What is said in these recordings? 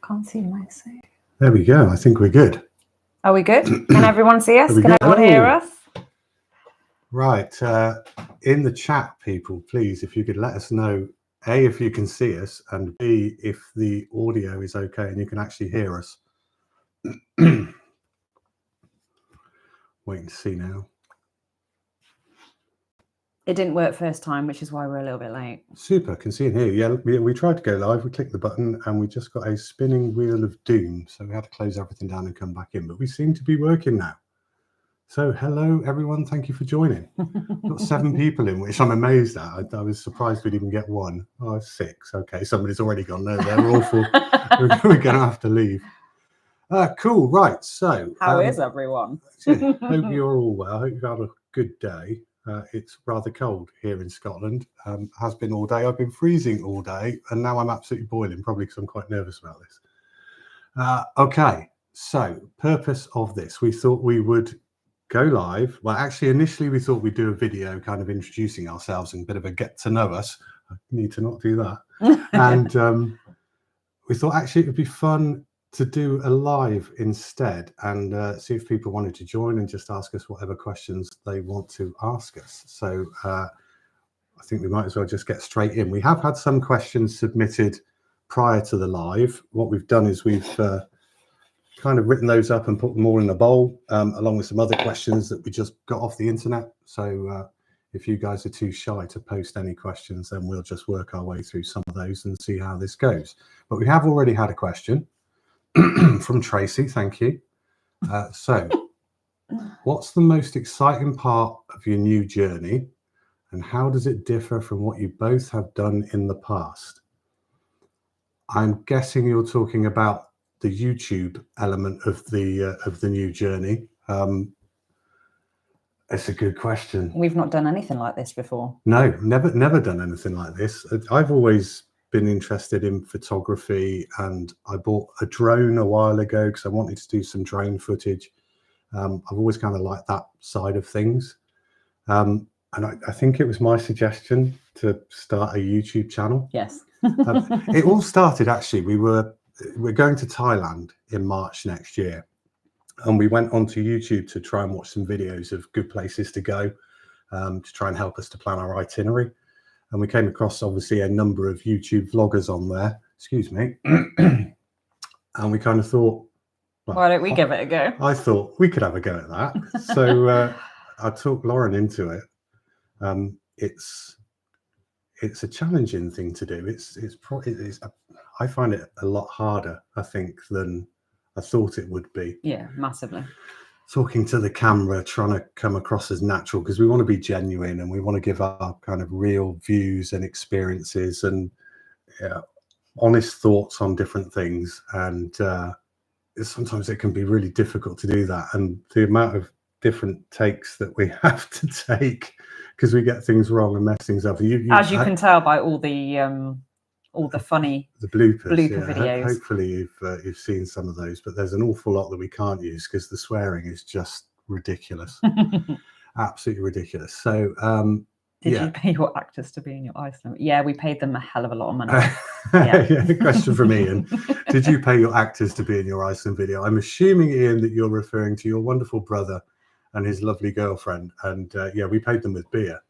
Can't see my save. There we go. I think we're good. Are we good? Can everyone see us? Can everyone hear us? Right. In the chat, people, please, if you could let us know, A, if you can see us, and B, if the audio is okay and you can actually hear us. Waiting to see now. It didn't work first time, which is why we're a little bit late. Super. Can see and hear. Yeah, we tried to go live. We clicked the button and we just got a spinning wheel of doom. So we had to close everything down and come back in. But we seem to be working now. So hello, everyone. Thank you for joining. Got 7 people in, which I'm amazed at. I was surprised we'd even get 1. Oh, 6. Okay, somebody's already gone. No, they're awful. We're going to have to leave. Cool. Right. So how is everyone? Yeah, hope you're all well. I hope you've had a good day. It's rather cold here in Scotland. Has been all day. I've been freezing all day, and now I'm absolutely boiling, probably because I'm quite nervous about this. Okay, so purpose of this, we thought we would go live. Well, actually, initially we thought we'd do a video kind of introducing ourselves and a bit of a get to know us. I need to not do that. And we thought actually it would be fun to do a live instead and see if people wanted to join and just ask us whatever questions they want to ask us. So I think we might as well just get straight in. We have had some questions submitted prior to the live. What we've done is we've kind of written those up and put them all in a bowl, along with some other questions that we just got off the internet. So if you guys are too shy to post any questions, then we'll just work our way through some of those and see how this goes. But we have already had a question from Tracy, thank you. So, what's the most exciting part of your new journey, and how does it differ from what you both have done in the past? I'm guessing you're talking about the YouTube element of the new journey. It's a good question. We've not done anything like this before. No, never done anything like this. I've always been interested in photography, and I bought a drone a while ago because I wanted to do some drone footage. I've always kind of liked that side of things, and I think it was my suggestion to start a YouTube channel. Yes. It all started actually. We're going to Thailand in March next year, and we went onto YouTube to try and watch some videos of good places to go, to try and help us to plan our itinerary. And we came across, obviously, a number of YouTube vloggers on there. Excuse me. And we kind of thought, well, why don't we give it a go? I thought we could have a go at that. So I took Lauren into it. It's a challenging thing to do. I find it a lot harder, I think, than I thought it would be. Yeah, massively. Talking to the camera, trying to come across as natural, because we want to be genuine and we want to give our kind of real views and experiences and honest thoughts on different things. And sometimes it can be really difficult to do that. And the amount of different takes that we have to take because we get things wrong and mess things up. As you can tell by all the funny bloopers videos. Hopefully you've seen some of those, but there's an awful lot that we can't use because the swearing is just ridiculous. Absolutely ridiculous. So did you pay your actors to be in your Iceland? Yeah, we paid them a hell of a lot of money. Yeah. Question from Ian. Did you pay your actors to be in your Iceland video? I'm assuming, Ian, that you're referring to your wonderful brother and his lovely girlfriend. And yeah, we paid them with beer,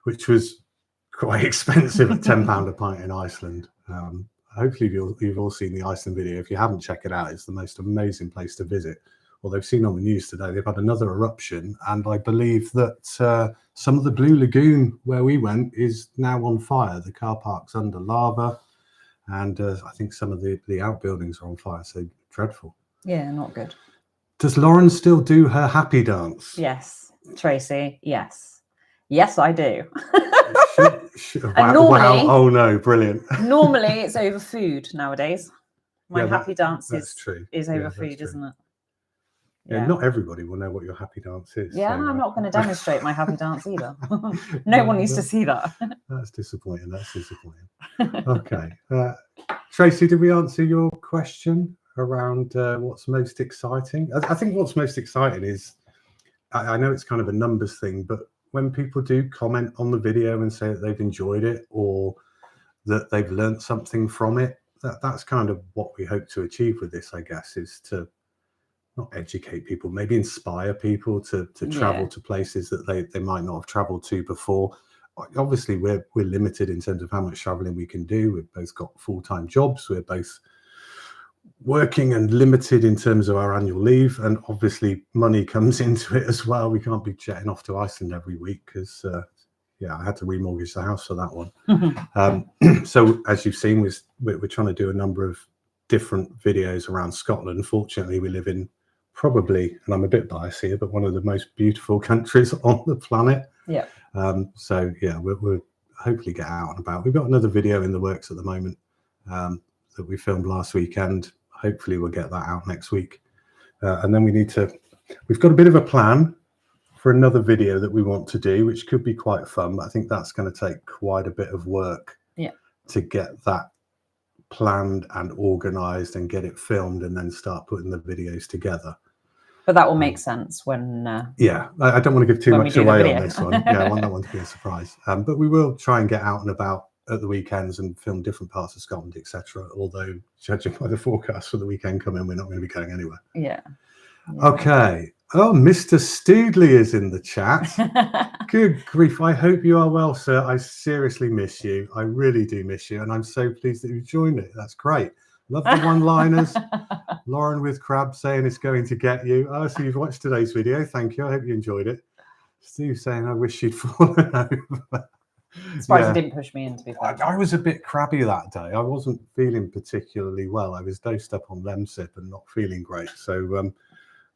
which was quite expensive at £10 a pint in Iceland. Hopefully you've all seen the Iceland video. If you haven't, check it out. It's the most amazing place to visit. Well, they've seen on the news today, they've had another eruption, and I believe that some of the Blue Lagoon where we went is now on fire. The car park's under lava, and I think some of the outbuildings are on fire. So dreadful. Yeah, not good. Does Lauren still do her happy dance? Yes, Tracy. Yes, I do. Wow, normally, wow. Oh no, brilliant. Normally it's over food nowadays. My happy dance is over food, true. Isn't it? Yeah, not everybody will know what your happy dance is. Yeah, so, I'm not going to demonstrate my happy dance either. No one needs to see that. That's disappointing. Okay. Tracy, did we answer your question around what's most exciting? I think what's most exciting is, I know it's kind of a numbers thing, but when people do comment on the video and say that they've enjoyed it or that they've learned something from it, that's kind of what we hope to achieve with this, I guess, is to not educate people, maybe inspire people to travel to places that they might not have traveled to before. Obviously, we're limited in terms of how much traveling we can do. We've both got full-time jobs. We're both working and limited in terms of our annual leave, and obviously money comes into it as well. We can't be jetting off to Iceland every week because I had to remortgage the house for that one. So as you've seen, we're trying to do a number of different videos around Scotland. Fortunately, we live in probably, and I'm a bit biased here, but one of the most beautiful countries on the planet. Yeah. So yeah, we'll hopefully get out and about. We've got another video in the works at the moment that we filmed last weekend. Hopefully we'll get that out next week. And then we've got a bit of a plan for another video that we want to do, which could be quite fun, but I think that's going to take quite a bit of work to get that planned and organized and get it filmed and then start putting the videos together. But that will make sense when I don't want to give too much away on this one. I want that one to be a surprise, but we will try and get out and about at the weekends and film different parts of Scotland, etc. Although judging by the forecast for the weekend coming, we're not going to be going anywhere. Okay. Oh, Mr. Stoodley is in the chat. Good grief. I hope you are well, sir. I seriously miss you. I really do miss you. And I'm so pleased that you've joined it. That's great. Love the one-liners. Lauren with Crab saying it's going to get you. Oh, so you've watched today's video. Thank you. I hope you enjoyed it. Steve saying, I wish you'd fallen over. Surprised you didn't push me in, to be fair. I was a bit crabby that day. I wasn't feeling particularly well. I was dosed up on Lemsip and not feeling great. So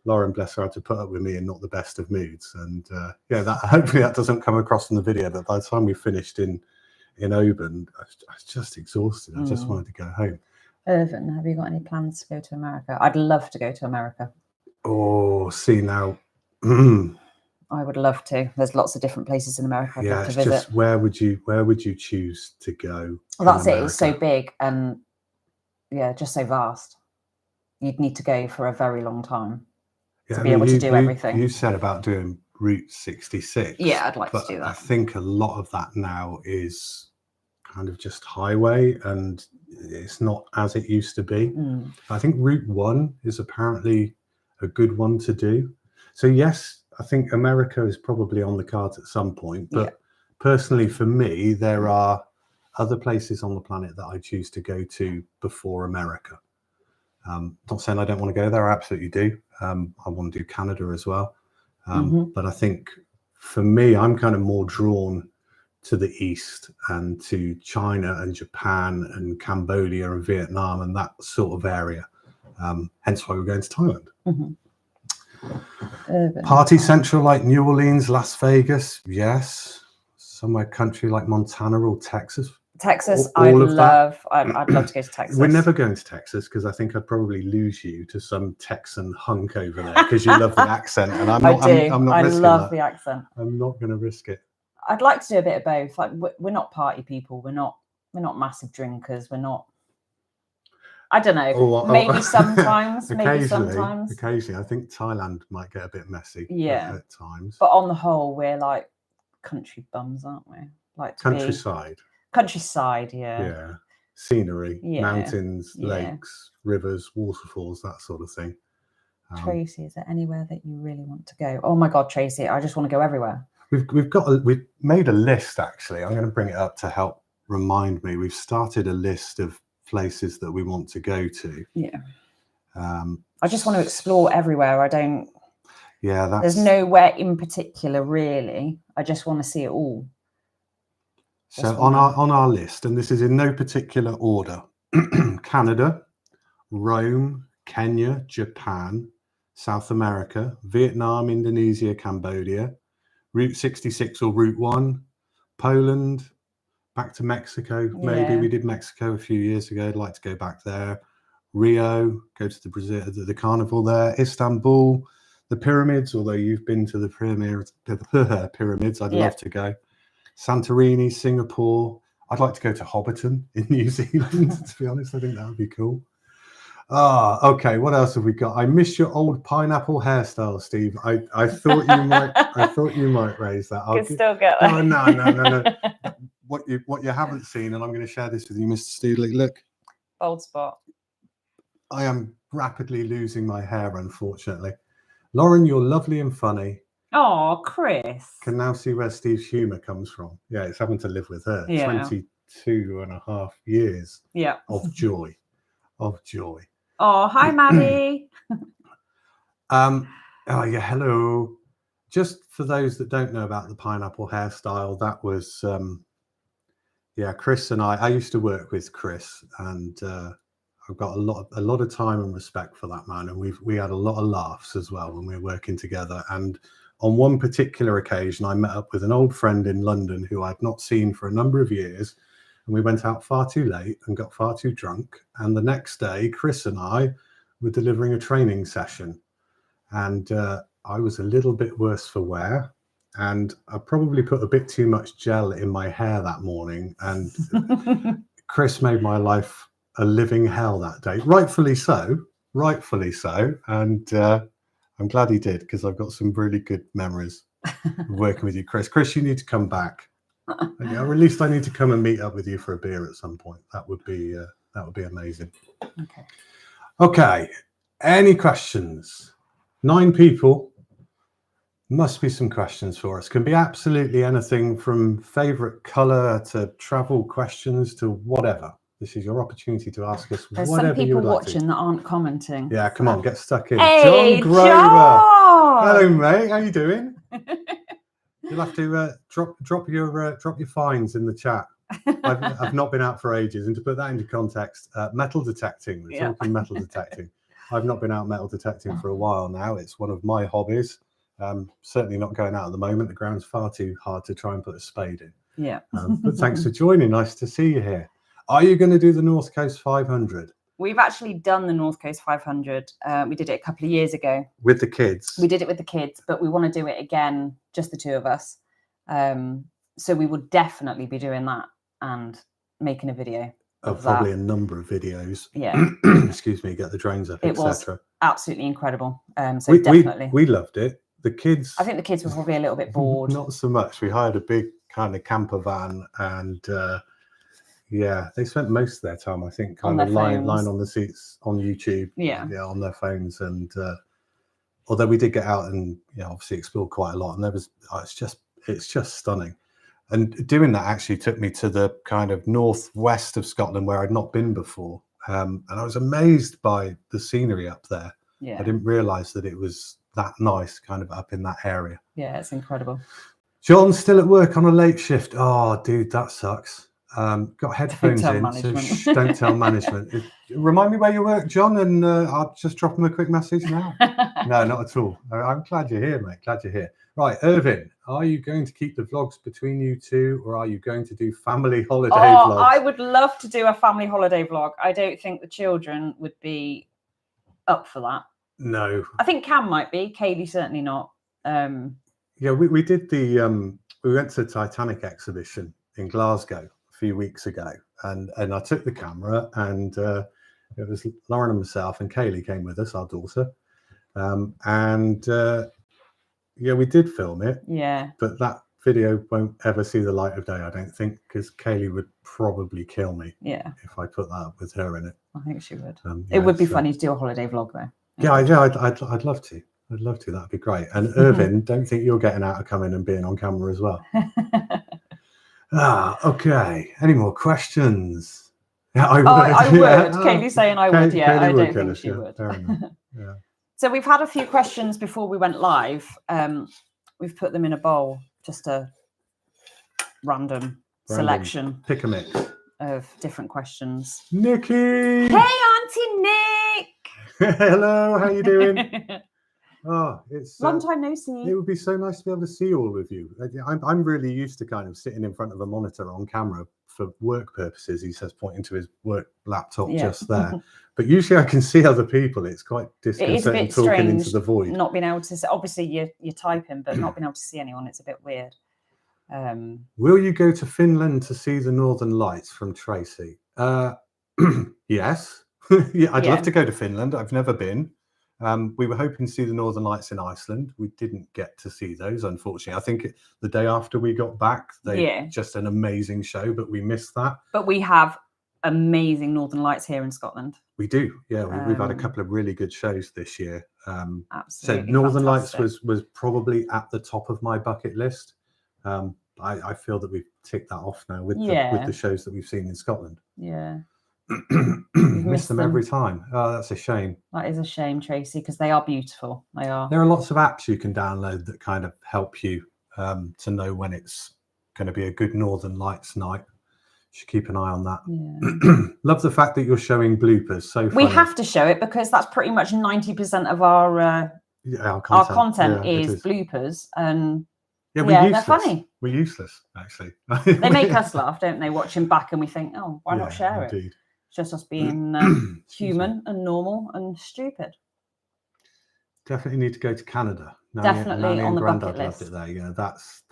Lauren, bless her, had to put up with me in not the best of moods. And hopefully that doesn't come across in the video. But by the time we finished in Oban, I was just exhausted. I just wanted to go home. Irvin, have you got any plans to go to America? I'd love to go to America. Oh, see now. I would love to. There's lots of different places in America I'd love to visit. Just where would you choose to go? Well, that's it. It's so big and just so vast. You'd need to go for a very long time to be able to do everything. You said about doing Route 66. Yeah, I'd like to do that. I think a lot of that now is kind of just highway and it's not as it used to be. I think Route 1 is apparently a good one to do. So yes, I think America is probably on the cards at some point, but personally for me, there are other places on the planet that I choose to go to before America. Not saying I don't want to go there, I absolutely do. I want to do Canada as well. But I think for me, I'm kind of more drawn to the east and to China and Japan and Cambodia and Vietnam and that sort of area. Hence why we're going to Thailand. Party central like New Orleans, Las Vegas, yes. Somewhere country like Montana or Texas. I'd love to go to Texas. We're never going to Texas because I think I'd probably lose you to some Texan hunk over there because you love the accent, and I'm not. I love the accent. I'm not going to risk it. I'd like to do a bit of both. Like we're not party people. We're not massive drinkers. We're not. I don't know. Maybe sometimes. Occasionally, I think Thailand might get a bit messy. At times. But on the whole, we're like country bums, aren't we? Like countryside, yeah. Scenery, mountains, lakes, rivers, waterfalls, that sort of thing. Tracy, is there anywhere that you really want to go? Oh my God, Tracy, I just want to go everywhere. We've made a list actually. I'm going to bring it up to help remind me. We've started a list of places that we want to go to. I just want to explore everywhere. There's nowhere in particular really. I just want to see it all. So on our list, and this is in no particular order: Canada, Rome, Kenya, Japan, South America, Vietnam, Indonesia, Cambodia, Route 66 or Route 1, Poland, back to Mexico. Maybe we did Mexico a few years ago. I'd like to go back there. Rio, go to the carnival there. Istanbul, the pyramids. Although you've been to the pyramids, I'd love to go. Santorini, Singapore. I'd like to go to Hobbiton in New Zealand. To be honest, I think that would be cool. Okay. What else have we got? I miss your old pineapple hairstyle, Steve. I thought you might. I thought you might raise that. You can still get that. No. What you haven't seen, and I'm going to share this with you, Mr. Steedley. Look. Bald spot. I am rapidly losing my hair, unfortunately. Lauren, you're lovely and funny. Oh, Chris. Can now see where Steve's humour comes from. Yeah, it's having to live with her. Yeah. 22.5 years Yeah. of joy. Of joy. Oh, hi, Maddie. Oh, yeah, hello. Just for those that don't know about the pineapple hairstyle, that was, yeah, Chris and I used to work with Chris, and I've got a lot of time and respect for that man, and we had a lot of laughs as well when we were working together. And on one particular occasion, I met up with an old friend in London who I'd not seen for a number of years, and we went out far too late and got far too drunk. And the next day, Chris and I were delivering a training session, and I was a little bit worse for wear, and I probably put a bit too much gel in my hair that morning, and Chris made my life a living hell that day. Rightfully so, and I'm glad he did, because I've got some really good memories of working with you, Chris. Chris, you need to come back. Or at least I need to come and meet up with you for a beer at some point. That would be amazing. Okay. Any questions? 9 people. Must be some questions for us. Can be absolutely anything from favourite colour to travel questions to whatever. This is your opportunity to ask us There's whatever some you would people like watching to. that aren't commenting. Yeah, come on, get stuck in. Hey, John Grover. John! Hello, mate. How you doing? You'll have to drop your fines in the chat. I've not been out for ages, and to put that into context, metal detecting. We're talking metal detecting. I've not been out metal detecting for a while now. It's one of my hobbies. Certainly not going out at the moment. The ground's far too hard to try and put a spade in. Yeah. But thanks for joining. Nice to see you here. Are you going to do the North Coast 500? We've actually done the North Coast 500. We did it a couple of years ago. With the kids? We did it with the kids, but we want to do it again, just the 2 of us. So we would definitely be doing that and making a video of probably that. A number of videos. Yeah. Excuse me, get the drones up, It was etc. absolutely incredible. So definitely. We loved it. The kids... I think the kids were probably a little bit bored. Not so much. We hired a big kind of camper van, and yeah, they spent most of their time, I think, kind of lying on the seats on YouTube. Yeah, on their phones. And although we did get out and obviously explore quite a lot, and there was it's just stunning. And doing that actually took me to the kind of northwest of Scotland where I'd not been before, and I was amazed by the scenery up there. Yeah, I didn't realise that it was that nice, kind of up in that area. Yeah, it's incredible. John's still at work on a late shift. Oh, dude, that sucks. Got headphones in, so don't tell management. Remind me where you work, John, and I'll just drop him a quick message now. No, not at all. I'm glad you're here, mate. Glad you're here. Right, Irvin, are you going to keep the vlogs between you two, or are you going to do family holiday vlogs? I would love to do a family holiday vlog. I don't think the children would be up for that. No. I think Cam might be. Kaylee certainly not. Yeah, we did the we went to the Titanic exhibition in Glasgow a few weeks ago, and I took the camera, and it was Lauren and myself, and Kaylee came with us, our daughter, and yeah, we did film it. Yeah, but that video won't ever see the light of day, I don't think, because Kaylee would probably kill me. Yeah, if I put that up with her in it. I think she would. Yeah, it would be funny to do a holiday vlog though. Yeah, I'd love to. I'd love to. That'd be great. And Irvin, don't think you're getting out of coming and being on camera as well. Okay. Any more questions? Yeah, I would. I would. Kaylee's saying I would. Yeah, I don't think she would. Fair enough. Yeah. So we've had a few questions before we went live. We've put them in a bowl, just a random selection. Pick a mix of different questions. Nikki. Hey, Auntie Nick. Hello. How you doing? Oh, it's long time no see. It would be so nice to be able to see all of you. I'm really used to kind of sitting in front of a monitor on camera for work purposes. He says, pointing to his work laptop just there. But usually I can see other people. It's quite disconcerting talking into the void. Not being able to see. Obviously you're typing, but not being able to see anyone. It's a bit weird. Will you go to Finland to see the Northern Lights from Tracy? Yes. Yeah, I'd love to go to Finland. I've never been. We were hoping to see the Northern Lights in Iceland. We didn't get to see those, unfortunately. I think the day after we got back, just an amazing show, but we missed that. But we have amazing Northern Lights here in Scotland. We do, yeah. We've had a couple of really good shows this year. Absolutely. So Northern fantastic. Lights was probably at the top of my bucket list. I feel that we've ticked that off now with the shows that we've seen in Scotland. Yeah. Miss them every time. Oh, that's a shame. That is a shame, Tracy, because they are beautiful. They are. There are lots of apps you can download that kind of help you to know when it's going to be a good Northern Lights night. You should keep an eye on that. Yeah. Love the fact that you're showing bloopers. So funny. We have to show it because that's pretty much 90% of our content is bloopers. And they're funny. We're useless, actually. They make us laugh, don't they? Watching back and we think, oh, why not share it? It's just us being human and normal and stupid. Definitely need to go to Canada. Definitely on the bucket list. Loved it there. Yeah, that's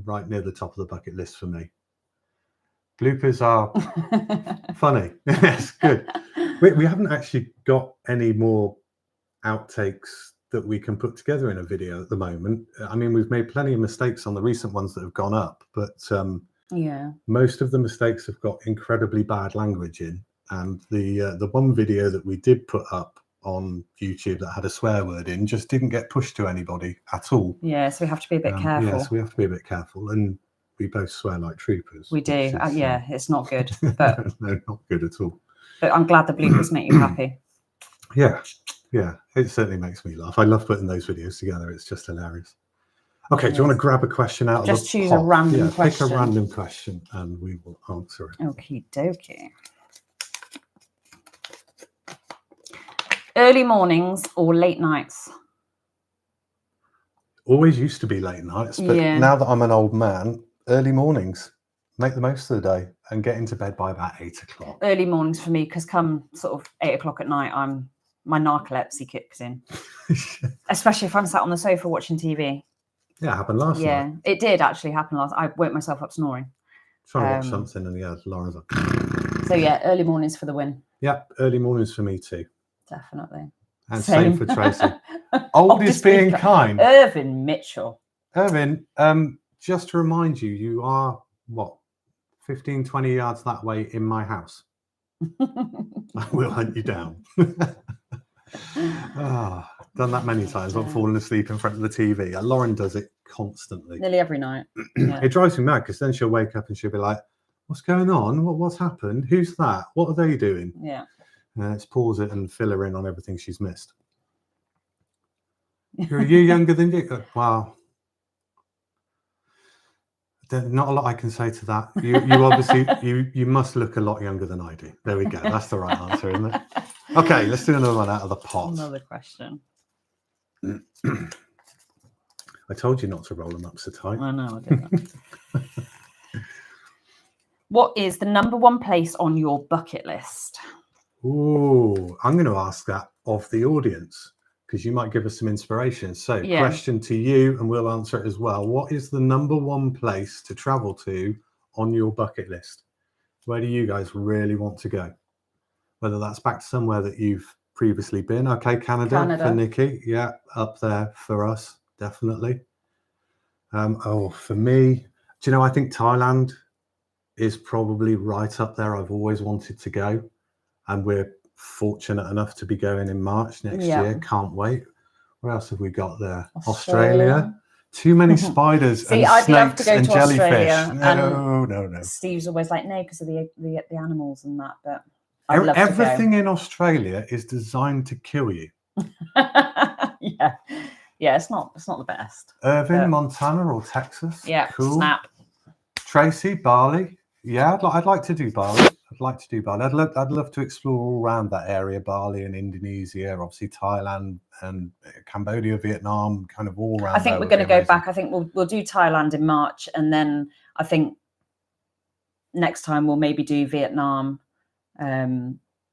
right near the top of the bucket list for me. Bloopers are funny. Yes, good. We haven't actually got any more outtakes that we can put together in a video at the moment. I mean, we've made plenty of mistakes on the recent ones that have gone up, but most of the mistakes have got incredibly bad language in. And the one video that we did put up on YouTube that had a swear word in just didn't get pushed to anybody at all. Yeah, so we have to be a bit careful. Yes, we have to be a bit careful. And we both swear like troopers. We do. It's not good. But no, not good at all. But I'm glad the bloopers make you happy. Yeah, it certainly makes me laugh. I love putting those videos together. It's just hilarious. Okay, do you want to grab a question out of the pot? Just choose a random question. Pick a random question and we will answer it. Okie dokie. Early mornings or late nights? Always used to be late nights, but now that I'm an old man, early mornings. Make the most of the day and get into bed by about 8 o'clock. Early mornings for me, because come sort of 8 o'clock at night, my narcolepsy kicks in. Especially if I'm sat on the sofa watching TV. Yeah, it happened last night. Yeah, it did actually happen last. I woke myself up snoring. Trying to watch something and Lauren's like. So yeah, early mornings for the win. Yeah, early mornings for me too. Definitely. And same for Tracy. Old is being kind. Irvin Mitchell. Irvin, just to remind you, you are what? 15, 20 yards that way in my house. I will hunt you down. Done that many times, not falling asleep in front of the TV. Lauren does it constantly. Nearly every night. Yeah. It drives me mad because then she'll wake up and she'll be like, what's going on? What's happened? Who's that? What are they doing? Yeah. Let's pause it and fill her in on everything she's missed. Are you younger than you? Wow. There's not a lot I can say to that. You obviously you must look a lot younger than I do. There we go. That's the right answer, isn't it? Okay, let's do another one out of the pot. Another question. I told you not to roll them up so tight. I know, I did that. What is the number one place on your bucket list? Ooh, I'm going to ask that of the audience, because you might give us some inspiration. So question to you, and we'll answer it as well. What is the number one place to travel to on your bucket list? Where do you guys really want to go? Whether that's back to somewhere that you've previously been. Okay, Canada. For Nikki. Yeah, up there for us, definitely. For me, do you know, I think Thailand is probably right up there. I've always wanted to go. And we're fortunate enough to be going in March next year. Can't wait. What else have we got there? Australia. Too many spiders and snakes and jellyfish. No. Steve's always like, no, because of the animals and that. But everything in Australia is designed to kill you. Yeah, it's not the best. Irvine, Montana, or Texas. Yeah, cool. Snap. Tracy, Bali. Yeah, I'd like to do Bali. I'd love to explore all around that area, Bali and Indonesia, obviously Thailand and Cambodia, Vietnam, kind of all around. I think we're going to go back. I think we'll do Thailand in March, and then I think next time we'll maybe do Vietnam,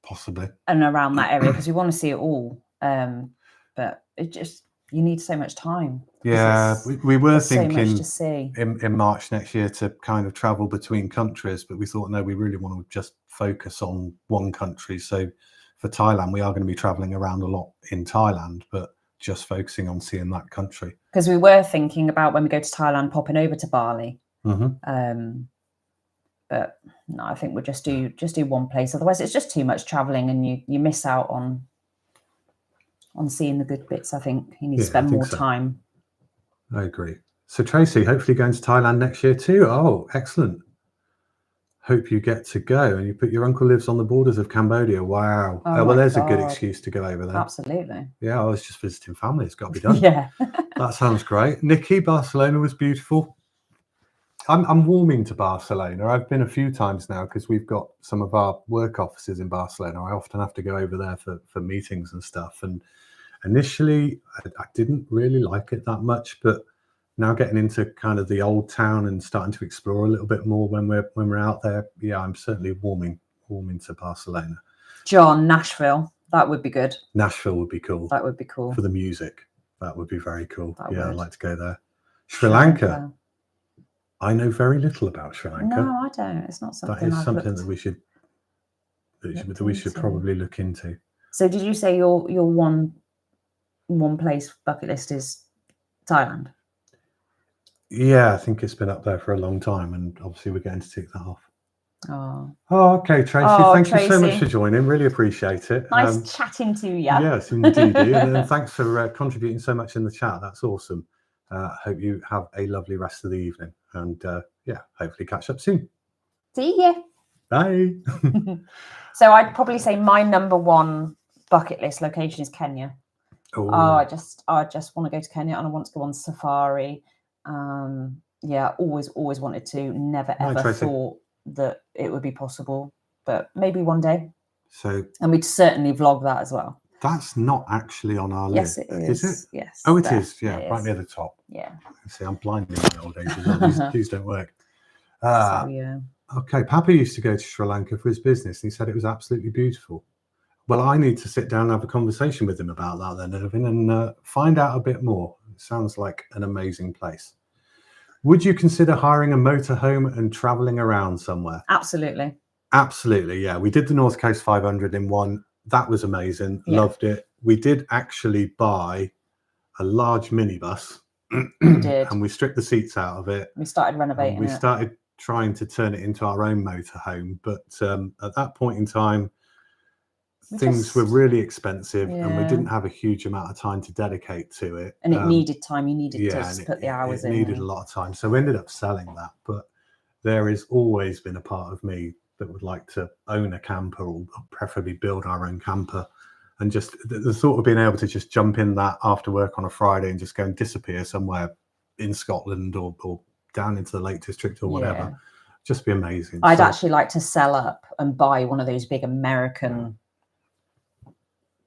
possibly, and around that area, because we want to see it all. But it just, you need so much time. Yeah, we were thinking so in March next year to kind of travel between countries, but we thought, no, we really want to just focus on one country. So for Thailand, we are going to be traveling around a lot in Thailand, but just focusing on seeing that country. Because we were thinking about, when we go to Thailand, popping over to Bali. But no, I think we'll just do one place. Otherwise, it's just too much traveling, and you miss out on seeing the good bits. I think you need to spend more time. I agree. So Tracy, hopefully going to Thailand next year too. Oh, excellent. Hope you get to go. And your uncle lives on the borders of Cambodia. Wow. Oh, well, there's a good excuse to go over there. Absolutely. Yeah, I was just visiting family. It's got to be done. Yeah. That sounds great. Nikki, Barcelona was beautiful. I'm warming to Barcelona. I've been a few times now because we've got some of our work offices in Barcelona. I often have to go over there for meetings and stuff. And initially, I didn't really like it that much, but now getting into kind of the old town and starting to explore a little bit more when we're out there, yeah, I'm certainly warming to Barcelona. John, Nashville, that would be good. Nashville would be cool. That would be cool for the music. That would be very cool. I'd like to go there. Sri Lanka. I know very little about Sri Lanka. No, I don't. It's not something that is something that we should probably look into. So, did you say your one place bucket list is Thailand? Yeah, I think it's been up there for a long time, and obviously we're getting to tick that off. Oh, okay, Tracy. Thank you so much for joining. Really appreciate it. Nice chatting to you. Yes, indeed. And thanks for contributing so much in the chat. That's awesome. Hope you have a lovely rest of the evening, and hopefully catch up soon. See ya. Bye. So I'd probably say my number one bucket list location is Kenya. Ooh. I just want to go to Kenya, and I want to go on safari. Always wanted to. Never ever thought that it would be possible, but maybe one day. And we'd certainly vlog that as well. That's not actually on our list. Yes, it is. Is it? Yes. Oh, it is. Yeah, right near the top. Yeah. See, I'm blind in my old age as well. These don't work. Yeah. Okay, Papa used to go to Sri Lanka for his business, and he said it was absolutely beautiful. Well, I need to sit down and have a conversation with him about that then, Irvin, and find out a bit more. It sounds like an amazing place. Would you consider hiring a motorhome and traveling around somewhere? Absolutely. Absolutely, yeah. We did the North Coast 500 in one. That was amazing. Yeah. Loved it. We did actually buy a large minibus. We did. And we stripped the seats out of it. We started renovating it. We started trying to turn it into our own motorhome. But at that point in time, things were really expensive, and we didn't have a huge amount of time to dedicate to it. And it needed time. You needed to put the hours in. It needed a lot of time. So we ended up selling that. But there has always been a part of me that would like to own a camper, or preferably build our own camper. And just the thought of being able to just jump in that after work on a Friday and just go and disappear somewhere in Scotland or down into the Lake District or whatever, just be amazing. I'd actually like to sell up and buy one of those big American...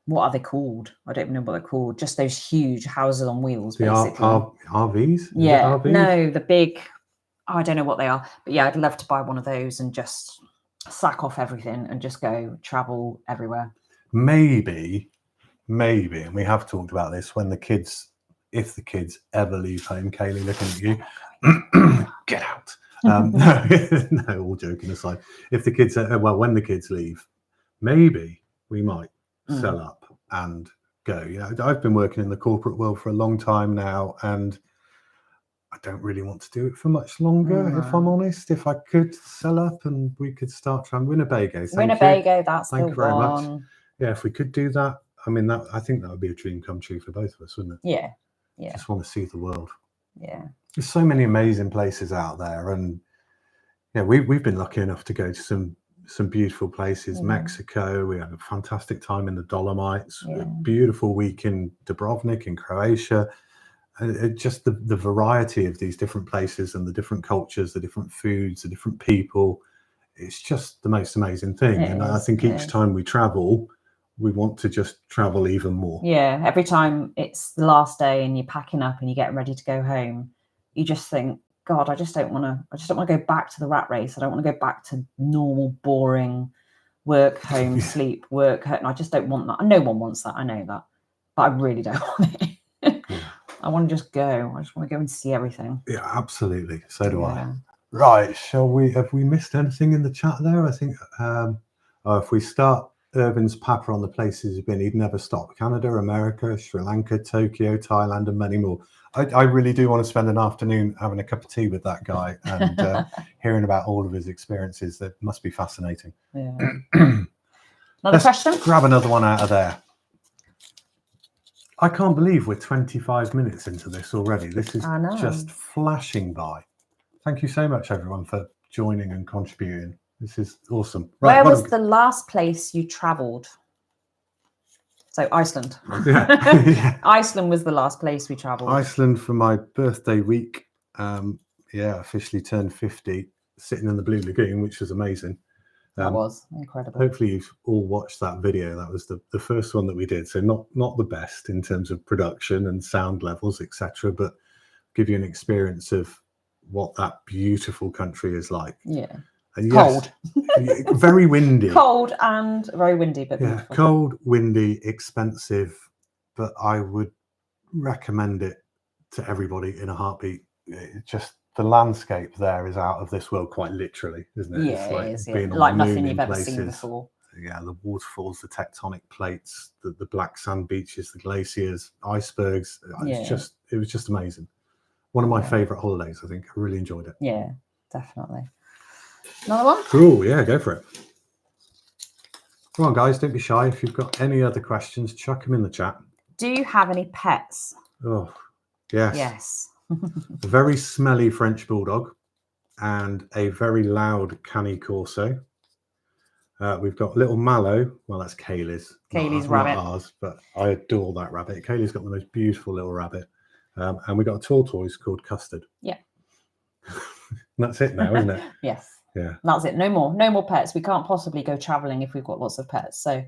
What are they called? I don't even know what they're called. Just those huge houses on wheels, basically. RVs? Yeah. RVs? No, the big... I don't know what they are. But yeah, I'd love to buy one of those and just sack off everything and just go travel everywhere. Maybe, and we have talked about this, if the kids ever leave home. Kaylee, looking at you. Get out. No, all joking aside. If the kids, when the kids leave, maybe we might sell up and go. I've been working in the corporate world for a long time now, and I don't really want to do it for much longer, if I'm honest. If I could sell up and we could start trying Winnebago. Winnebago, that's the one. Thank you very much. Yeah, if we could do that, I mean, I think that would be a dream come true for both of us, wouldn't it? Yeah. Just want to see the world. Yeah. There's so many amazing places out there, and we've been lucky enough to go to some beautiful places. Mexico, we had a fantastic time in the Dolomites. A beautiful week in Dubrovnik in Croatia. And just the variety of these different places and the different cultures, the different foods, the different people. It's just the most amazing thing. I think each time we travel, we want to just travel even more. Yeah, every time it's the last day and you're packing up and you're getting ready to go home, you just think, God, I just don't want to go back to the rat race. I don't want to go back to normal, boring work, home, sleep, work, home. I just don't want that. No one wants that. I know that, but I really don't want it. I want to just go. I just want to go and see everything. Yeah, absolutely. So do I. Right. Have we missed anything in the chat there? I think if we start Irvin's papper on the places he's been, he'd never stop. Canada, America, Sri Lanka, Tokyo, Thailand, and many more. I really do want to spend an afternoon having a cup of tea with that guy and hearing about all of his experiences. That must be fascinating. Yeah. Let's question? Grab another one out of there. I can't believe we're 25 minutes into this already. This is just flashing by. Thank you so much, everyone, for joining and contributing. This is awesome. Right, where was the last place you travelled? So Iceland. Yeah. Iceland was the last place we travelled. Iceland for my birthday week. Officially turned 50, sitting in the Blue Lagoon, which was amazing. That was incredible. Hopefully you've all watched that video. That was the first one that we did. So not the best in terms of production and sound levels, etc., but give you an experience of what that beautiful country is like. Yeah. And cold. Yes, very windy. Cold and very windy, but yeah, beautiful. Cold, windy, expensive, but I would recommend it to everybody in a heartbeat. Just the landscape there is out of this world, quite literally, isn't it? Yeah, it's like it is. being on like the nothing moon you've in ever places. seen before. Yeah, the waterfalls, the tectonic plates, the black sand beaches, the glaciers, icebergs. It was just amazing. One of my favourite holidays, I think. I really enjoyed it. Yeah, definitely. Another one? Cool, yeah, go for it. Come on, guys, don't be shy. If you've got any other questions, chuck them in the chat. Do you have any pets? Oh, yes. Yes. A very smelly French bulldog and a very loud Canis Corso. We've got little Mallow. Well, that's Kaylee's. Kaylee's rabbit. Not ours, but I adore that rabbit. Kaylee's got the most beautiful little rabbit. And we've got a tortoise called Custard. Yeah. That's it now, isn't it? Yes. Yeah. That's it. No more pets. We can't possibly go traveling if we've got lots of pets. So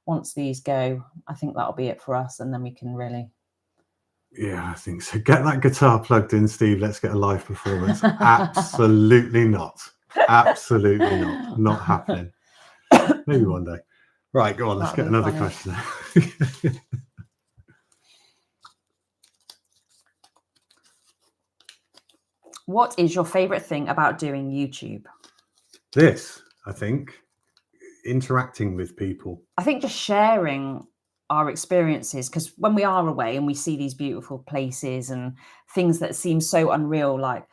once these go, I think that'll be it for us. And then we can really... Yeah, I think so. Get that guitar plugged in, Steve. Let's get a live performance. Absolutely not. Absolutely not. Not happening. Maybe one day. Right, go on. Let's get another question. What is your favorite thing about doing YouTube? This, I think, interacting with people. I think just sharing our experiences, because when we are away and we see these beautiful places and things that seem so unreal, like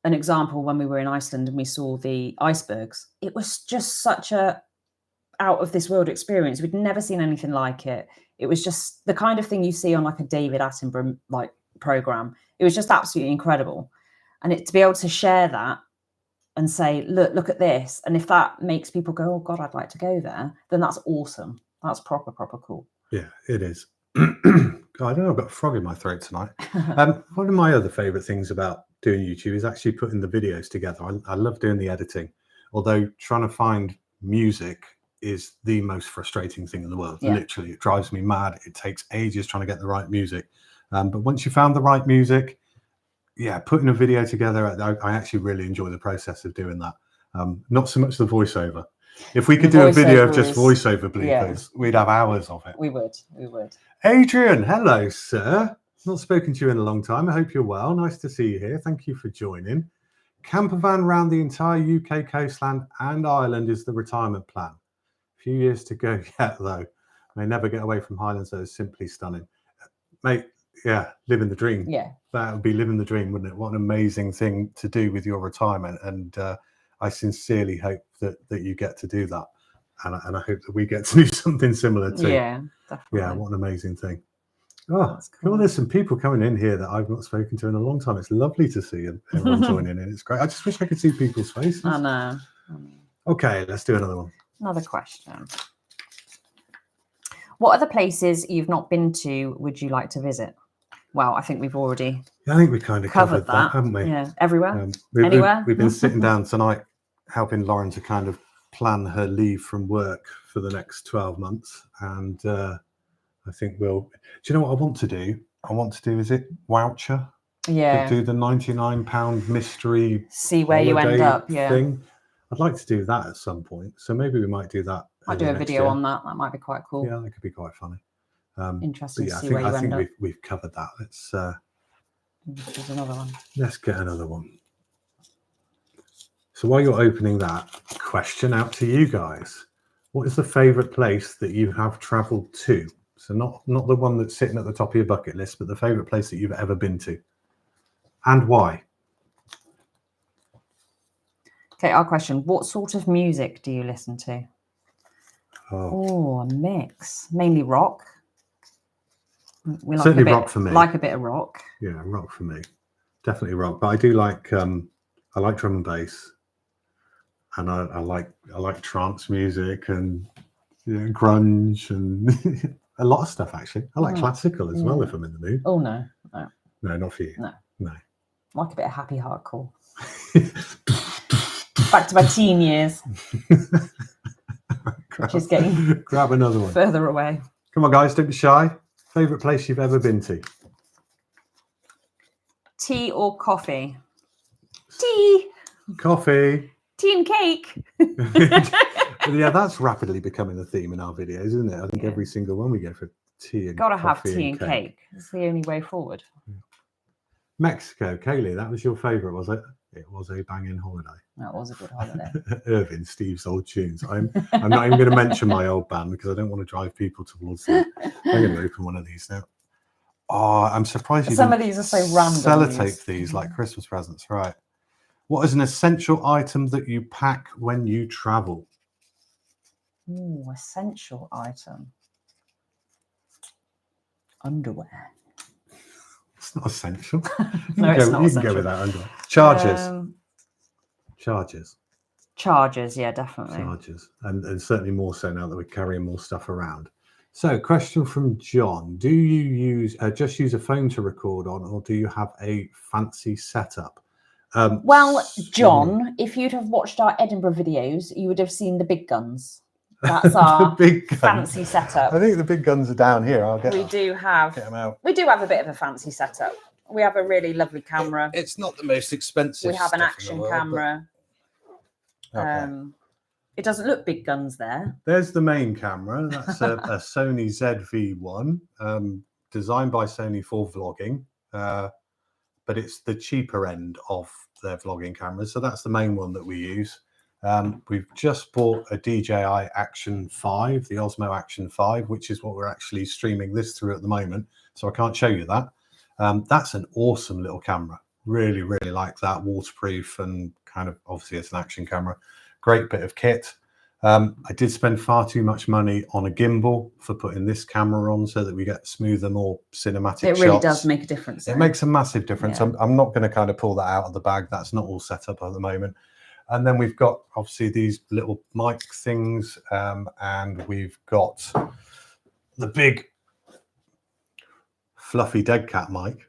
an example, when we were in Iceland and we saw the icebergs, it was just such a out of this world experience. We'd never seen anything like it. It was just the kind of thing you see on like a David Attenborough like program. It was just absolutely incredible. And to be able to share that and say, look at this. And if that makes people go, oh God, I'd like to go there, then that's awesome. That's proper cool. Yeah, it is. God, I don't know, I've got a frog in my throat tonight. One of my other favorite things about doing YouTube is actually putting the videos together. I love doing the editing, although trying to find music is the most frustrating thing in the world. Yeah. Literally, it drives me mad. It takes ages trying to get the right music. But once you found the right music, yeah, putting a video together, I actually really enjoy the process of doing that. Not so much the voiceover. If we could do a video of just voiceover bloopers, we'd have hours of it. We would. Adrian, hello, sir. Not spoken to you in a long time. I hope you're well. Nice to see you here. Thank you for joining. Campervan around the entire UK coastline and Ireland is the retirement plan. A few years to go yet, though. May never get away from Highlands, though. It's simply stunning. Mate, yeah, living the dream. Yeah. That would be living the dream, wouldn't it? What an amazing thing to do with your retirement. And I sincerely hope that you get to do that. And I hope that we get to do something similar too. Yeah, definitely. Yeah, what an amazing thing. Oh, that's cool. Well, there's some people coming in here that I've not spoken to in a long time. It's lovely to see everyone joining in. It's great. I just wish I could see people's faces. I know. Okay, let's do another one. Another question. What other places you've not been to would you like to visit? Well, I think we've already I think we kind of covered that, haven't we? Yeah, everywhere, anywhere. We've been sitting down tonight helping Lauren to kind of plan her leave from work for the next 12 months. And I think do you know what I want to do? Is it voucher? Yeah. Do the £99 mystery. See where you end up. Yeah. Thing. I'd like to do that at some point. So maybe we might do that. Might do a video on that. That might be quite cool. Yeah, that could be quite funny. Interesting to see where you end up. I think we've covered that. Let's there's another one. Let's get another one. So while you're opening that, question out to you guys. What is the favourite place that you have travelled to? So not the one that's sitting at the top of your bucket list, but the favourite place that you've ever been to, and why? Okay, our question. What sort of music do you listen to? Oh, a mix. Mainly rock. We like certainly a bit, rock for me. Like a bit of rock. Yeah, rock for me. Definitely rock. But I do like I like drum and bass, and I like trance music and grunge and a lot of stuff actually. I like classical as well if I'm in the mood. Oh no, not for you. No. I like a bit of happy hardcore. Back to my teen years. She's getting grab another one. Further away. Come on, guys, don't be shy. Favorite place you've ever been to? Tea or coffee? Tea. Coffee. Tea and cake. Yeah, that's rapidly becoming a theme in our videos, isn't it? I think every single one we go for tea and Gotta coffee have tea and cake. It's the only way forward. Mexico, Kaylee, that was your favourite, was it? It was a banging holiday. That was a good holiday. Irving, Steve's old tunes. I'm not even going to mention my old band because I don't want to drive people towards them. I'm going to open one of these now. Oh, I'm surprised you Some of these are so random. Sellotape these like Christmas presents, right? What is an essential item that you pack when you travel? Ooh, essential item. Underwear. It's not essential. No, it's not essential. You can go without underwear. Chargers, yeah, definitely. Chargers, and certainly more so now that we're carrying more stuff around. So, question from John: do you use just use a phone to record on, or do you have a fancy setup? Well, John, if you'd have watched our Edinburgh videos, you would have seen the big guns. That's our big fancy setup. I think the big guns are down here. We do have a bit of a fancy setup. We have a really lovely camera. It's not the most expensive. We have an action camera. It doesn't look big guns there. There's the main camera. That's a Sony ZV-1, designed by Sony for vlogging, but it's the cheaper end of their vlogging cameras. So that's the main one that we use. We've just bought a DJI Action 5, the Osmo Action 5, which is what we're actually streaming this through at the moment. So I can't show you that. That's an awesome little camera. Really, really like that. Waterproof and kind of obviously it's an action camera. Great bit of kit. I did spend far too much money on a gimbal for putting this camera on so that we get smoother, more cinematic shots. It really does make a difference. It makes a massive difference. Yeah. I'm not going to kind of pull that out of the bag. That's not all set up at the moment. And then we've got obviously these little mic things, and we've got the big fluffy dead cat mic.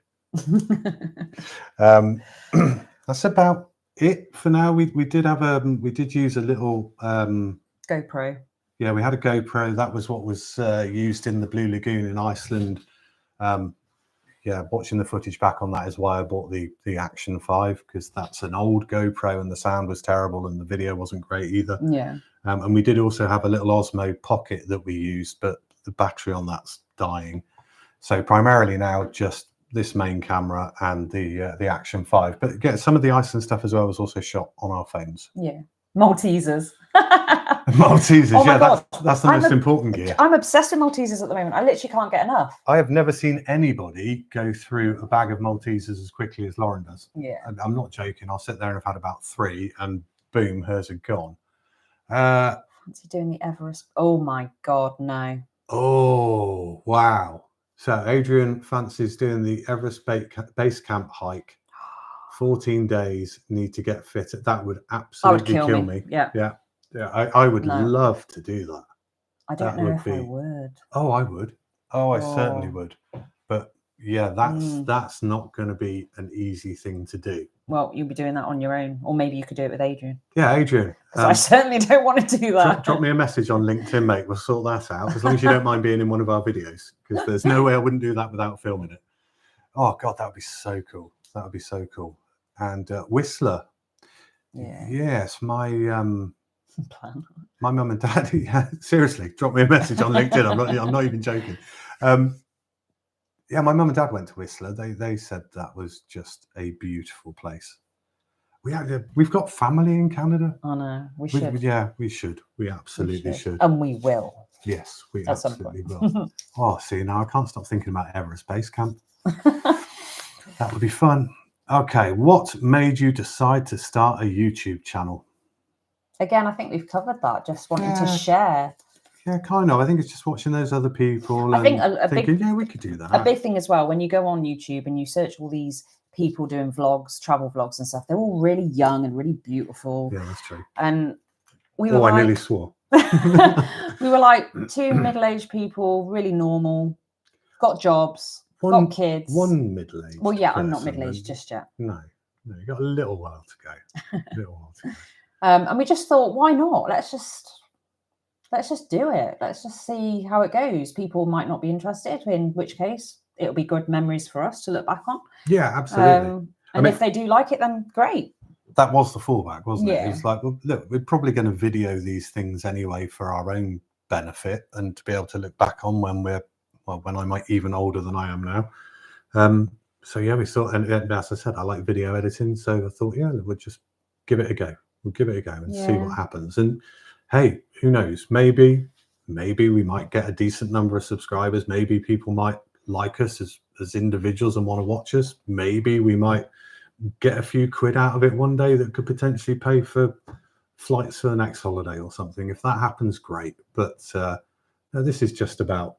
That's about it for now. We did have we did use a little GoPro. Yeah, we had a GoPro. That was what was used in the Blue Lagoon in Iceland. Yeah, watching the footage back on that is why I bought the Action 5, because that's an old GoPro and the sound was terrible and the video wasn't great either. Yeah. And we did also have a little Osmo Pocket that we used, but the battery on that's dying. So primarily now just this main camera and the Action 5. But again, some of the Iceland stuff as well was also shot on our phones. Yeah. Maltesers. Maltesers, oh yeah, that's the most important gear. I'm obsessed with Maltesers at the moment. I literally can't get enough. I have never seen anybody go through a bag of Maltesers as quickly as Lauren does. Yeah. I'm not joking. I'll sit there and have had about 3 and boom, hers are gone. Fancy doing the Everest? Oh my God, no. Oh, wow. So Adrian fancies doing the Everest base camp hike. 14 days, need to get fit. That would absolutely kill me. Yeah. I would love to do that. I don't know if I would. Oh, I would. Oh, I certainly would. But yeah, that's not going to be an easy thing to do. Well, you'll be doing that on your own, or maybe you could do it with Adrian. Yeah, Adrian. I certainly don't want to do that. Drop me a message on LinkedIn, mate. We'll sort that out, as long as you don't mind being in one of our videos, because there's no way I wouldn't do that without filming it. Oh God, that would be so cool. That would be so cool. And Whistler. Yeah. Yes, my plan. My mum and dad. Yeah, seriously, drop me a message on LinkedIn. I'm not even joking. Yeah, my mum and dad went to Whistler. They said that was just a beautiful place. We've got family in Canada. I know. We should. We should. We absolutely should. And we will. Yes, we At some absolutely point. will. Oh, see, now I can't stop thinking about Everest Camp. That would be fun. Okay, what made you decide to start a YouTube channel? Again, I think we've covered that. Just wanting to Yeah. share. Yeah, kind of. I think it's just watching those other people I think and a thinking, big, yeah, we could do that. A big thing as well, when you go on YouTube and you search all these people doing vlogs, travel vlogs and stuff, they're all really young and really beautiful. Yeah, that's true. And we were I nearly swore. we were like two middle-aged people, really normal, got jobs, got kids. One middle-aged. Well, yeah, I'm not middle-aged just yet. No, you got a little while to go. And we just thought, why not? Let's just do it. Let's just see how it goes. People might not be interested, in which case it'll be good memories for us to look back on. Yeah, absolutely. And if they do like it, then great. That was the fallback, wasn't it? Yeah. It was like, well, look, we're probably going to video these things anyway for our own benefit and to be able to look back on when when I'm even older than I am now. So yeah, we thought, and as I said, I like video editing, so I thought, yeah, we'll just give it a go. We'll give it a go and see what happens. And hey, who knows? Maybe we might get a decent number of subscribers. Maybe people might like us as individuals and want to watch us. Maybe we might get a few quid out of it one day that could potentially pay for flights for the next holiday or something. If that happens, great. But no, this is just about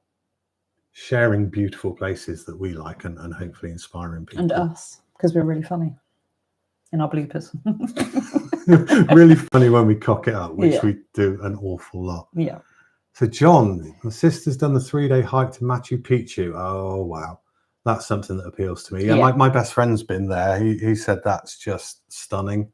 sharing beautiful places that we like and hopefully inspiring people. And us, because we're really funny in our bloopers. Really funny when we cock it up, which we do an awful lot. Yeah. So John, my sister's done the 3-day hike to Machu Picchu. Oh, wow. That's something that appeals to me. Yeah, my best friend's been there. He said that's just stunning.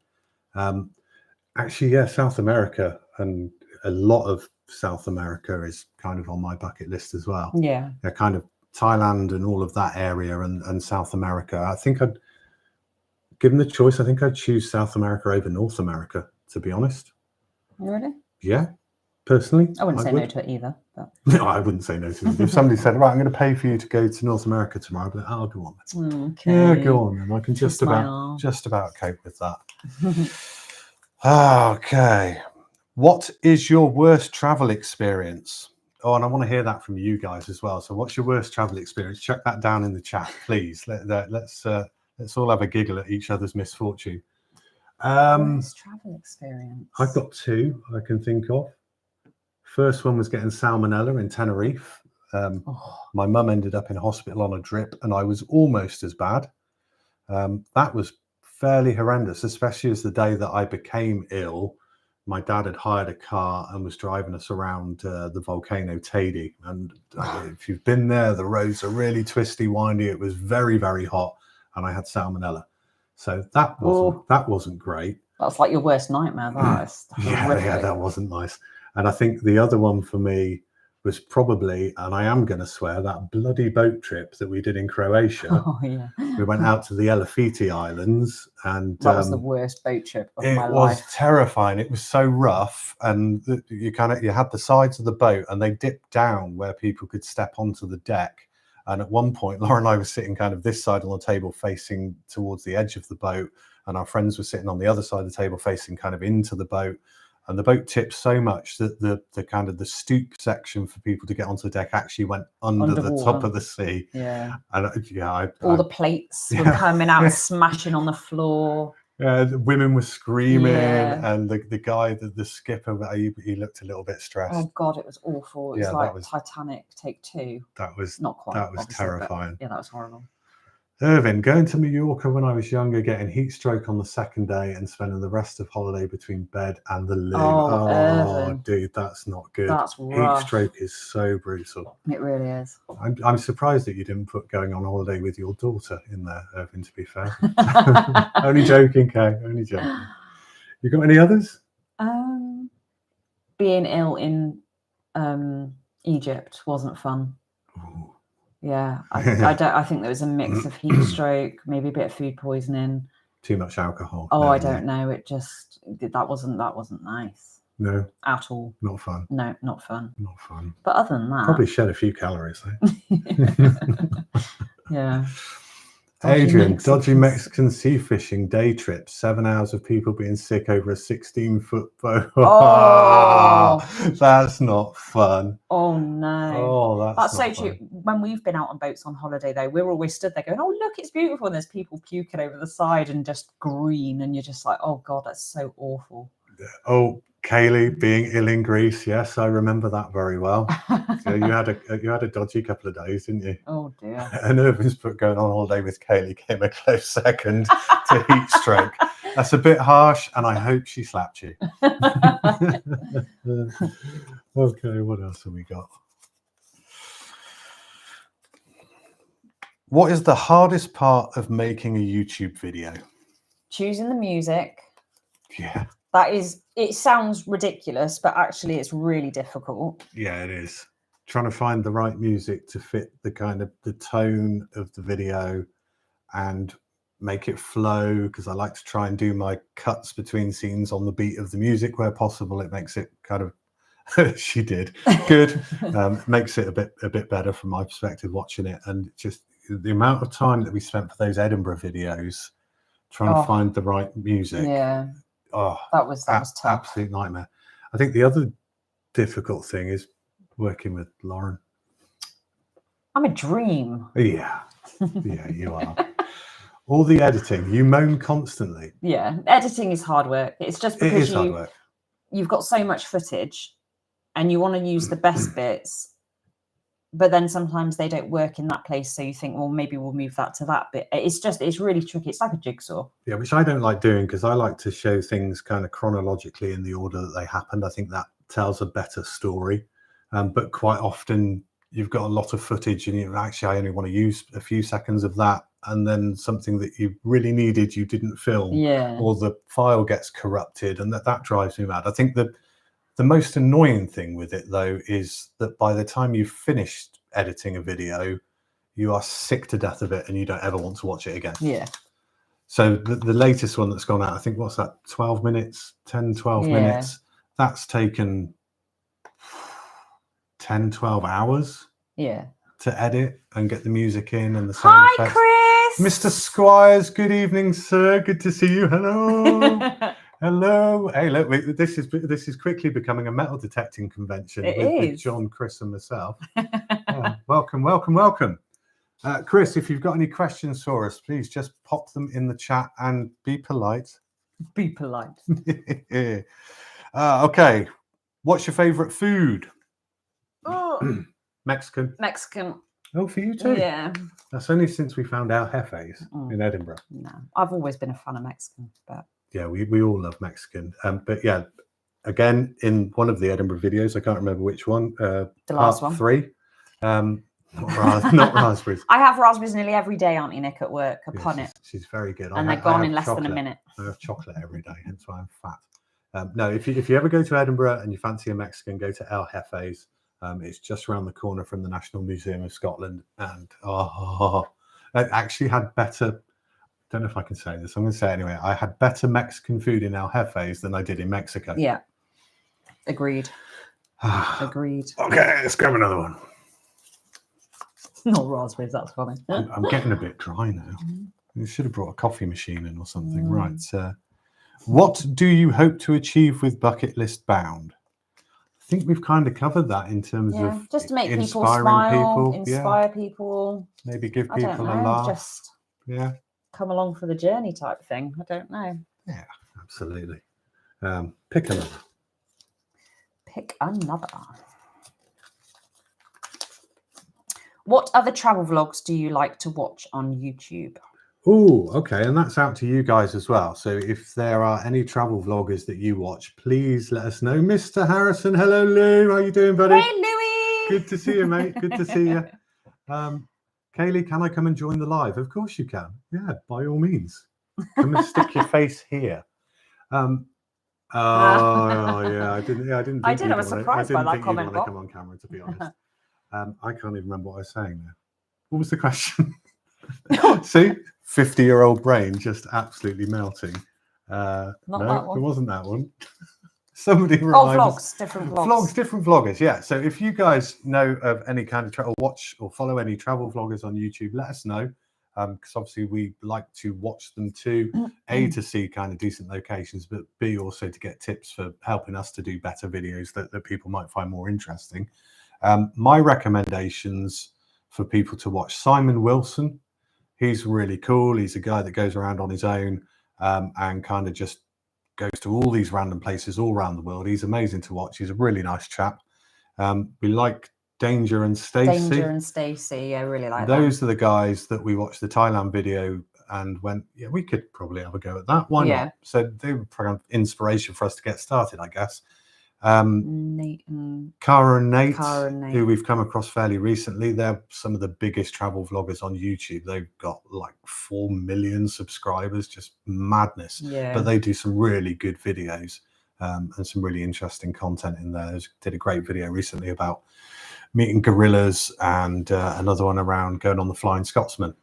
Actually, yeah, South America, and a lot of South America is kind of on my bucket list as well. Yeah. Kind of Thailand and all of that area and South America. I think given the choice, I think I'd choose South America over North America, to be honest. Really? Yeah, personally. I wouldn't say no to it either. But... No, I wouldn't say no to it. If somebody said, right, I'm going to pay for you to go to North America tomorrow, I'd be like, oh, go on. Okay. Yeah, go on. And I can just about cope with that. Okay. What is your worst travel experience? Oh, and I want to hear that from you guys as well. So what's your worst travel experience? Check that down in the chat, please. Let's all have a giggle at each other's misfortune. Worst travel experience. I've got two I can think of. First one was getting salmonella in Tenerife. My mum ended up in hospital on a drip, and I was almost as bad. That was fairly horrendous, especially as the day that I became ill. My dad had hired a car and was driving us around the volcano Teide. And if you've been there, the roads are really twisty, windy. It was very, very hot, and I had salmonella. So that wasn't great. That's like your worst nightmare. That wasn't nice. And I think the other one for me was probably, and I am going to swear, that bloody boat trip that we did in Croatia. Oh, yeah. We went out to the Elefiti Islands, and that was the worst boat trip of my life. It was terrifying. It was so rough, and you had the sides of the boat, and they dipped down where people could step onto the deck. And at one point, Laura and I were sitting kind of this side on the table facing towards the edge of the boat, and our friends were sitting on the other side of the table facing kind of into the boat. And the boat tipped so much that the kind of the stoop section for people to get onto the deck actually went under the top of the sea. Yeah. And all the plates were coming out and smashing on the floor. The women were screaming, and the guy, the skipper, he looked a little bit stressed. Oh God, it was awful. It was like Titanic Take 2. That was not quite. That was terrifying. Yeah, that was horrible. Irvin, going to Mallorca when I was younger, getting heat stroke on the second day and spending the rest of holiday between bed and the loo. Oh, dude, that's not good. That's rough. Heat stroke is so brutal. It really is. I'm surprised that you didn't put going on holiday with your daughter in there, Irvin, to be fair. Only joking, Kay. Only joking. You got any others? Being ill in Egypt wasn't fun. Ooh. Yeah, I think there was a mix of heat stroke, maybe a bit of food poisoning. Too much alcohol. Oh, I don't know. It just that wasn't nice. No. At all. Not fun. No, not fun. Not fun. But other than that, probably shed a few calories though. Yeah. Adrian, dodgy Mexican sea fishing day trip. 7 hours of people being sick over a 16-foot boat. Oh, that's not fun. Oh no. Oh, that's so not true. fun. When we've been out on boats on holiday, though, we're always stood there going, "Oh, look, it's beautiful." And there's people puking over the side and just green, and you're just like, "Oh God, that's so awful." Oh, Kaylee being ill in Greece. Yes, I remember that very well. So you had a dodgy couple of days, didn't you? Oh dear. And Irvin's put going on holiday with Kaylee came a close second to heat stroke. That's a bit harsh, and I hope she slapped you. Okay, what else have we got? What is the hardest part of making a YouTube video? Choosing the music. Yeah. That is, it sounds ridiculous, but actually it's really difficult. Yeah, it is. Trying to find the right music to fit the kind of the tone of the video and make it flow, because I like to try and do my cuts between scenes on the beat of the music where possible. It makes it kind of she did good. Makes it a bit better from my perspective watching it, and just the amount of time that we spent for those Edinburgh videos trying to find the right music. Yeah. Oh, that was tough. Absolute nightmare. I think the other difficult thing is working with Lauren. I'm a dream. Yeah. Yeah, you are. All the editing, you moan constantly. Yeah, editing is hard work. It's just because hard work. You've got so much footage and you want to use the best bits, but then sometimes they don't work in that place. So you think, well, maybe we'll move that to that bit. It's really tricky. It's like a jigsaw. Yeah, which I don't like doing, because I like to show things kind of chronologically in the order that they happened. I think that tells a better story. But quite often you've got a lot of footage and I only want to use a few seconds of that, and then something that you really needed you didn't film, or the file gets corrupted, and that drives me mad. I think that the most annoying thing with it, though, is that by the time you've finished editing a video, you are sick to death of it and you don't ever want to watch it again. Yeah. So the latest one that's gone out, I think, what's that, 12 minutes, 10, 12 minutes? That's taken 10, 12 hours to edit and get the music in and the sound effects. Chris! Mr. Squires, good evening, sir. Good to see you. Hello. Hello. Hey, look, this is quickly becoming a metal detecting convention with John, Chris, and myself. Welcome, welcome, welcome. Chris, if you've got any questions for us, please just pop them in the chat and be polite. Be polite. Okay. What's your favorite food? Oh. Mexican. Oh, for you too? Yeah. That's only since we found our jefes in Edinburgh. No, I've always been a fan of Mexican, but yeah, we all love Mexican. But yeah, again, in one of the Edinburgh videos, I can't remember which one. The last one. 3. Not raspberries. I have raspberries nearly every day, Auntie Nick, at work. Upon it. She's very good. And they're gone in less than a minute. I have chocolate every day, hence why I'm fat. No, if you ever go to Edinburgh and you fancy a Mexican, go to El Jefe's. It's just around the corner from the National Museum of Scotland, and I actually had better. Don't know if I can say this. I'm going to say it anyway. I had better Mexican food in El Jefe's than I did in Mexico. Yeah, agreed. Agreed. Okay, let's grab another one. Not raspberries. That's funny. I'm getting a bit dry now. You should have brought a coffee machine in or something. Right. What do you hope to achieve with Bucket List Bound? I think we've kind of covered that in terms of just to make people smile, inspire people, maybe give people a laugh. Just come along for the journey type thing. I don't know. Yeah, absolutely. Pick another. Pick another. What other travel vlogs do you like to watch on YouTube? Oh, okay. And that's out to you guys as well. So if there are any travel vloggers that you watch, please let us know. Mr. Harrison, hello, Lou. How you doing, buddy? Hey, Louie. Good to see you, mate. Good to see you. Kaylee, can I come and join the live? Of course you can. Yeah, by all means. Come and stick your face here. Oh, yeah. I didn't. I was surprised by that comment. I didn't think you'd want to come on camera, to be honest. I can't even remember what I was saying there. What was the question? See, 50-year-old brain just absolutely melting. No, it wasn't that one. Somebody vlogs, different vlogs. Vlogs, different vloggers. Yeah. So if you guys know of any kind of travel, watch or follow any travel vloggers on YouTube, let us know. because obviously we like to watch them too, A, to see kind of decent locations, but B, also to get tips for helping us to do better videos that people might find more interesting. My recommendations for people to watch: Simon Wilson. He's really cool. He's a guy that goes around on his own and kind of just goes to all these random places all around the world. He's amazing to watch. He's a really nice chap. We like Danger and Stacey. Danger and Stacey, I really like those are the guys that we watched the Thailand video and went, yeah, we could probably have a go at that. Why not? So they were kind of inspiration for us to get started, I guess. Cara and Nate, who we've come across fairly recently. They're some of the biggest travel vloggers on YouTube. They've got like 4 million subscribers, just madness. But they do some really good videos and some really interesting content in there. They did a great video recently about meeting gorillas, and another one around going on the Flying Scotsman,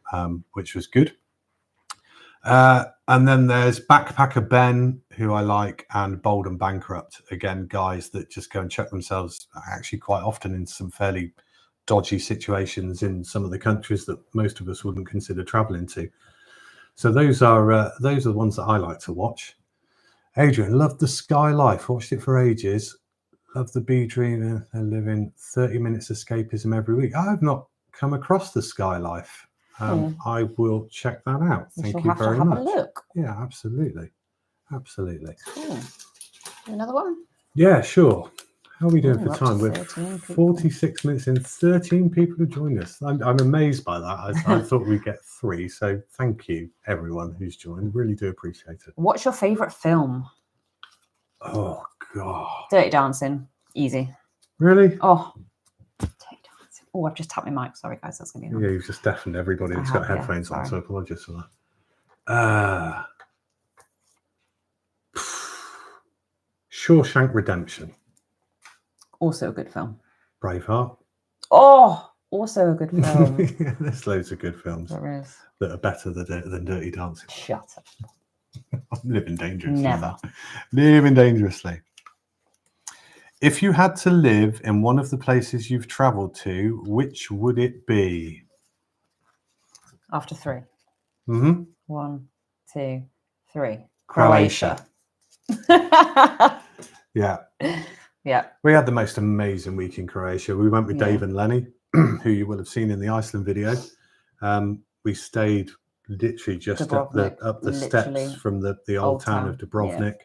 which was good. And then there's Backpacker Ben, who I like, and Bold and Bankrupt. Again, guys that just go and chuck themselves actually quite often in some fairly dodgy situations in some of the countries that most of us wouldn't consider traveling to. So those are the ones that I like to watch. Adrian, loved the Sky Life. Watched it for ages. Love the Bee Dreamer. They're living 30 minutes escapism every week. I've not come across the Sky Life. I will check that out. Thank you very much. Have a look. Yeah, absolutely. Absolutely. Cool. Another one? Yeah, sure. How are we doing for time? We're 46 minutes in. 13 people have joined us. I'm amazed by that. I thought we'd get 3. So thank you, everyone who's joined. Really do appreciate it. What's your favourite film? Oh, God. Dirty Dancing. Easy. Really? Oh. Oh, I've just tapped my mic. Sorry, guys. That's going to be annoying. Yeah, you've just deafened everybody that's got headphones on, so apologies for that. Shawshank Redemption. Also a good film. Braveheart. Oh, also a good film. Yeah, there's loads of good films there is. that are better than Dirty Dancing. Shut up. I'm living dangerously. Never. Living dangerously. If you had to live in one of the places you've travelled to, which would it be? After 3. Mm-hmm. 1, 2, 3. Croatia. Yeah. Yeah. We had the most amazing week in Croatia. We went with Dave and Lenny, who you will have seen in the Iceland video. We stayed literally just up the steps from the old town of Dubrovnik. Yeah.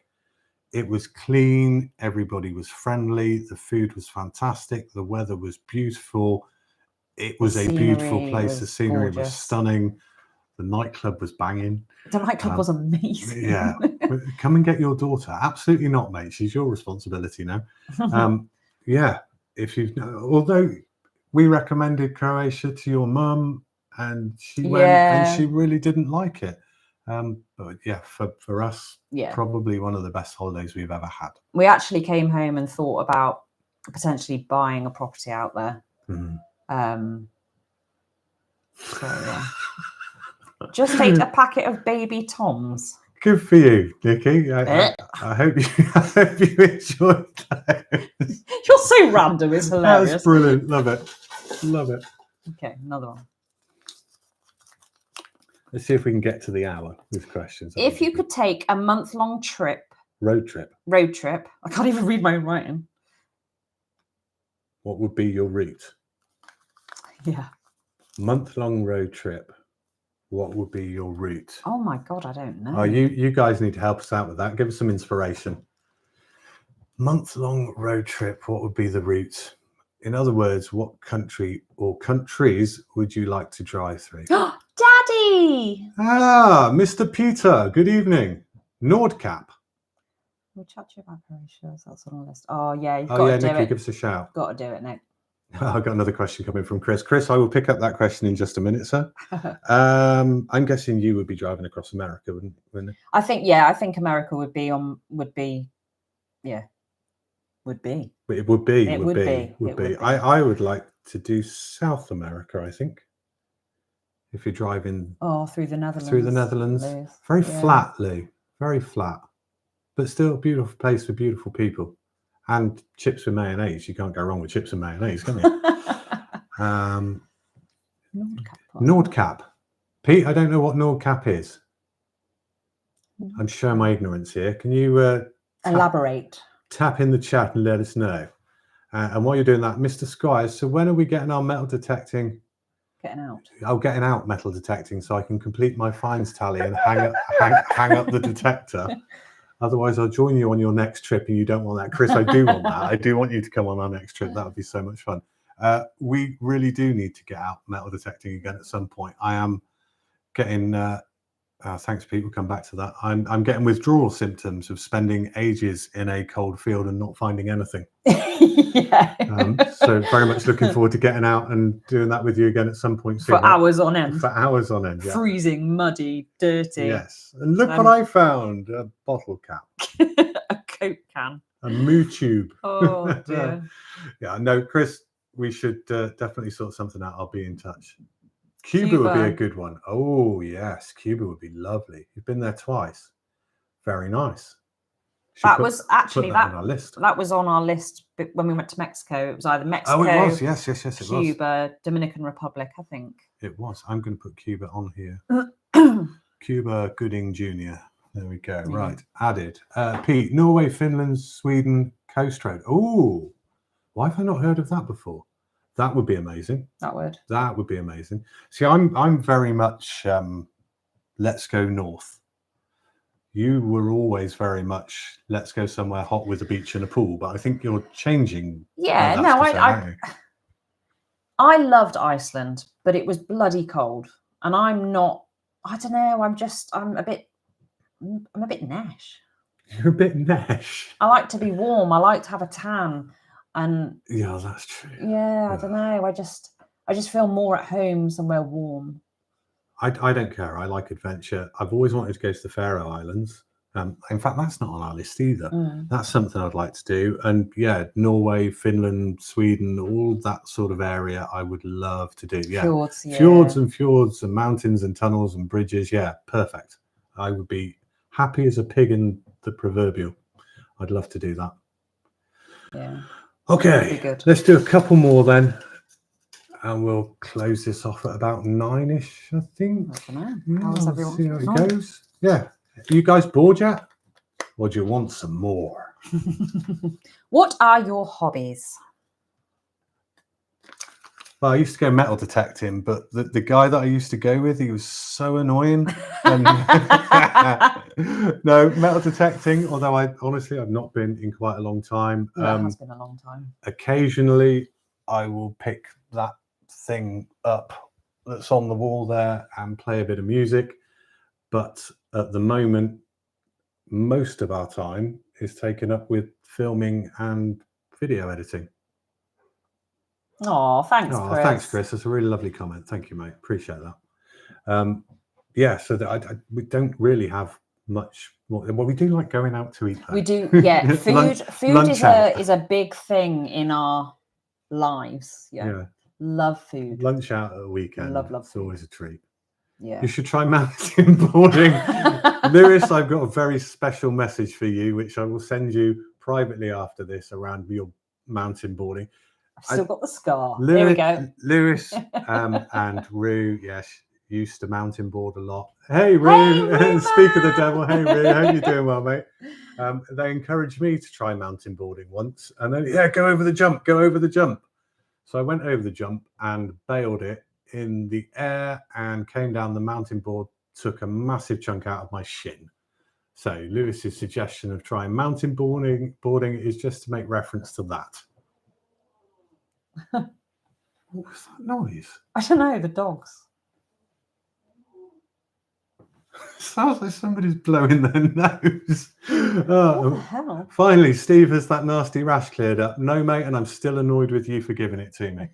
It was clean. Everybody was friendly. The food was fantastic. The weather was beautiful. It was a beautiful place. The scenery was stunning. The nightclub was banging. The nightclub was amazing. Yeah. Come and get your daughter. Absolutely not, mate. She's your responsibility now. Yeah. If you've, although we recommended Croatia to your mum and she went and she really didn't like it. But yeah, for us, probably one of the best holidays we've ever had. We actually came home and thought about potentially buying a property out there. So yeah. Just ate a packet of baby Toms. Good for you, Nikki. I hope you enjoyed that. You're so random. It's hilarious. That's brilliant. Love it. Love it. Okay, another one. Let's see if we can get to the hour with questions. If you could take a month-long trip. Road trip. I can't even read my own writing. What would be your route? Yeah. Month-long road trip. What would be your route? Oh my God, I don't know. Oh, you guys need to help us out with that. Give us some inspiration. Month-long road trip. What would be the route? In other words, what country or countries would you like to drive through? Daddy! Ah, Mr. Peter. Good evening. Nordkap. We'll chat to you about Croatia. That's on the list. Oh yeah, you've got to do Nikki, it. give us a shout. Got to do it, Nick. I've got another question coming from Chris. Chris, I will pick up that question in just a minute, sir. I'm guessing you would be driving across America, wouldn't you? I think America would be. It would be. It would be. I would like to do South America, I think. If you're driving through the Netherlands. Very flat, Lou. Very flat. But still a beautiful place with beautiful people. And chips with mayonnaise. You can't go wrong with chips and mayonnaise, can you? Nordkap. Pete, I don't know what NordCap is. I'm showing my ignorance here. Can you elaborate? Tap in the chat and let us know. And while you're doing that, Mr. Squires, so when are we getting our metal detecting? Getting out. Oh, getting out metal detecting so I can complete my fines tally and hang up the detector. Otherwise, I'll join you on your next trip, and you don't want that. Chris, I do want that. I do want you to come on our next trip. That would be so much fun. We really do need to get out metal detecting again at some point. I am getting... thanks, Pete. We'll come back to that. I'm getting withdrawal symptoms of spending ages in a cold field and not finding anything. Yeah. So very much looking forward to getting out and doing that with you again at some point soon. For hours on end. For hours on end. Yeah. Freezing, muddy, dirty. Yes. And look what I found: a bottle cap, a Coke can, a moo tube. Oh dear. Yeah. No, Chris. We should definitely sort something out. I'll be in touch. Cuba would be a good one. Oh, yes. Cuba would be lovely. You've been there twice. Very nice. That was actually on our list. That was on our list when we went to Mexico. It was either Mexico. Oh, it was. Yes, it was. Cuba, Dominican Republic, I think. It was. I'm going to put Cuba on here. Cuba Gooding Jr. There we go. Yeah. Right. Added. Pete, Norway, Finland, Sweden, Coast Road. Oh, why have I not heard of that before? That would be amazing. That would be amazing. See, I'm very much let's go north. You were always very much let's go somewhere hot with a beach and a pool, but I think you're changing. Yeah, no, I loved Iceland, but it was bloody cold, and I'm not. I don't know. I'm a bit nash. You're a bit nash. I like to be warm. I like to have a tan. And yeah, that's true. Yeah, I don't know. I just feel more at home somewhere warm. I don't care. I like adventure. I've always wanted to go to the Faroe Islands. In fact, that's not on our list either. That's something I'd like to do. And yeah, Norway, Finland, Sweden, all that sort of area, I would love to do. Yeah, fjords and mountains and tunnels and bridges. Yeah, perfect. I would be happy as a pig in the proverbial. I'd love to do that. Yeah. Okay, let's do a couple more then, and we'll close this off at about 9-ish, I think. I don't know. How was everyone? See how it goes. Yeah. Are you guys bored yet? Or do you want some more? What are your hobbies? Well, I used to go metal detecting, but the guy that I used to go with, he was so annoying. No, metal detecting, although I've not been in quite a long time. That has been a long time. Occasionally, I will pick that thing up that's on the wall there and play a bit of music. But at the moment, most of our time is taken up with filming and video editing. Oh, thanks, Chris. Thanks, Chris. That's a really lovely comment. Thank you, mate. Appreciate that. Yeah, so we don't really have much more. Well, we do like going out to eat, though. We do, yeah. Food is a big thing in our lives. Yeah. Love food. Lunch out at a weekend. Love It's always a treat. Yeah. You should try mountain boarding. Lewis, I've got a very special message for you, which I will send you privately after this around your mountain boarding. I've still got the scar. There we go. Lewis and Rue, yes, used to mountain board a lot. Hey, Rue. Hey, speak of the devil. Hey, Rue. Hope you're doing well, mate. They encouraged me to try mountain boarding once. And then, go over the jump. So I went over the jump and bailed it in the air and came down the mountain board, took a massive chunk out of my shin. So Lewis's suggestion of trying mountain boarding is just to make reference to that. What was that noise? I don't know, the dogs. Sounds like somebody's blowing their nose. What the hell? Finally, Steve has that nasty rash cleared up. No, mate, and I'm still annoyed with you for giving it to me.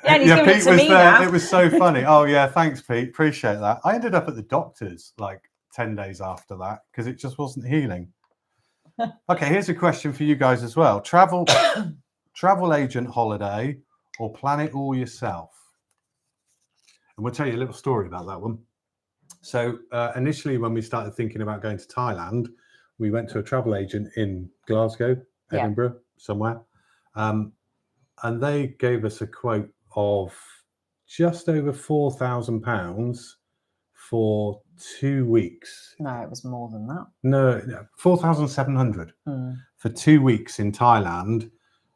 Yeah, Pete was there. Now. It was so funny. Oh, yeah, thanks, Pete. Appreciate that. I ended up at the doctor's like 10 days after that because it just wasn't healing. Okay, here's a question for you guys as well. Travel agent holiday or plan it all yourself? And we'll tell you a little story about that one. So initially, when we started thinking about going to Thailand, we went to a travel agent in Glasgow, Edinburgh, somewhere. And they gave us a quote of just over £4,000 for 2 weeks. No, it was more than that. No, 4,700 for 2 weeks in Thailand,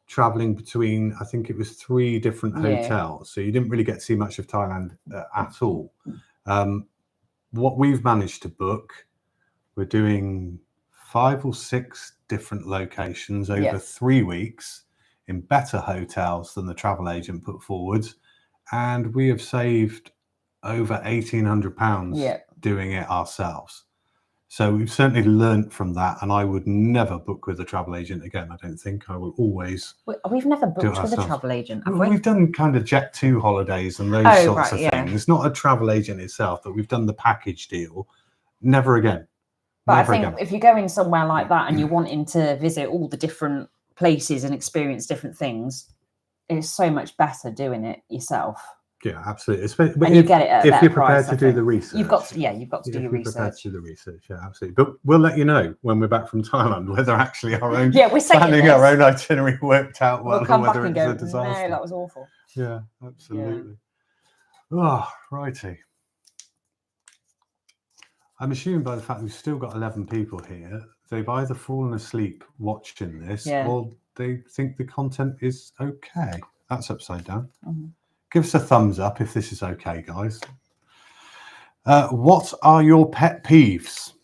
traveling between, I think it was 3 different hotels. So you didn't really get to see much of Thailand at all. What we've managed to book, we're doing 5 or 6 different locations over 3 weeks in better hotels than the travel agent put forward. And we have saved over £1,800 doing it ourselves. So we've certainly learnt from that, and I would never book with a travel agent again. I don't think. I will always. We've never booked with a travel agent, have we? We've done kind of Jet2 holidays and those sorts of things. Not a travel agent itself, but we've done the package deal. Never again. But I think if you're going somewhere like that and you're wanting to visit all the different places and experience different things, it's so much better doing it yourself. Yeah, absolutely. But and you get it at if you're prepared to do the research. You've got to do your research. Prepared to do the research, yeah, absolutely. But we'll let you know when we're back from Thailand whether actually our own we're planning our own itinerary worked out well, we'll come or whether back and it's go, a disaster. No, that was awful. Yeah, absolutely. Oh, righty. I'm assuming by the fact we've still got 11 people here, they've either fallen asleep watching this or they think the content is okay. That's upside down. Give us a thumbs up if this is okay, guys. What are your pet peeves?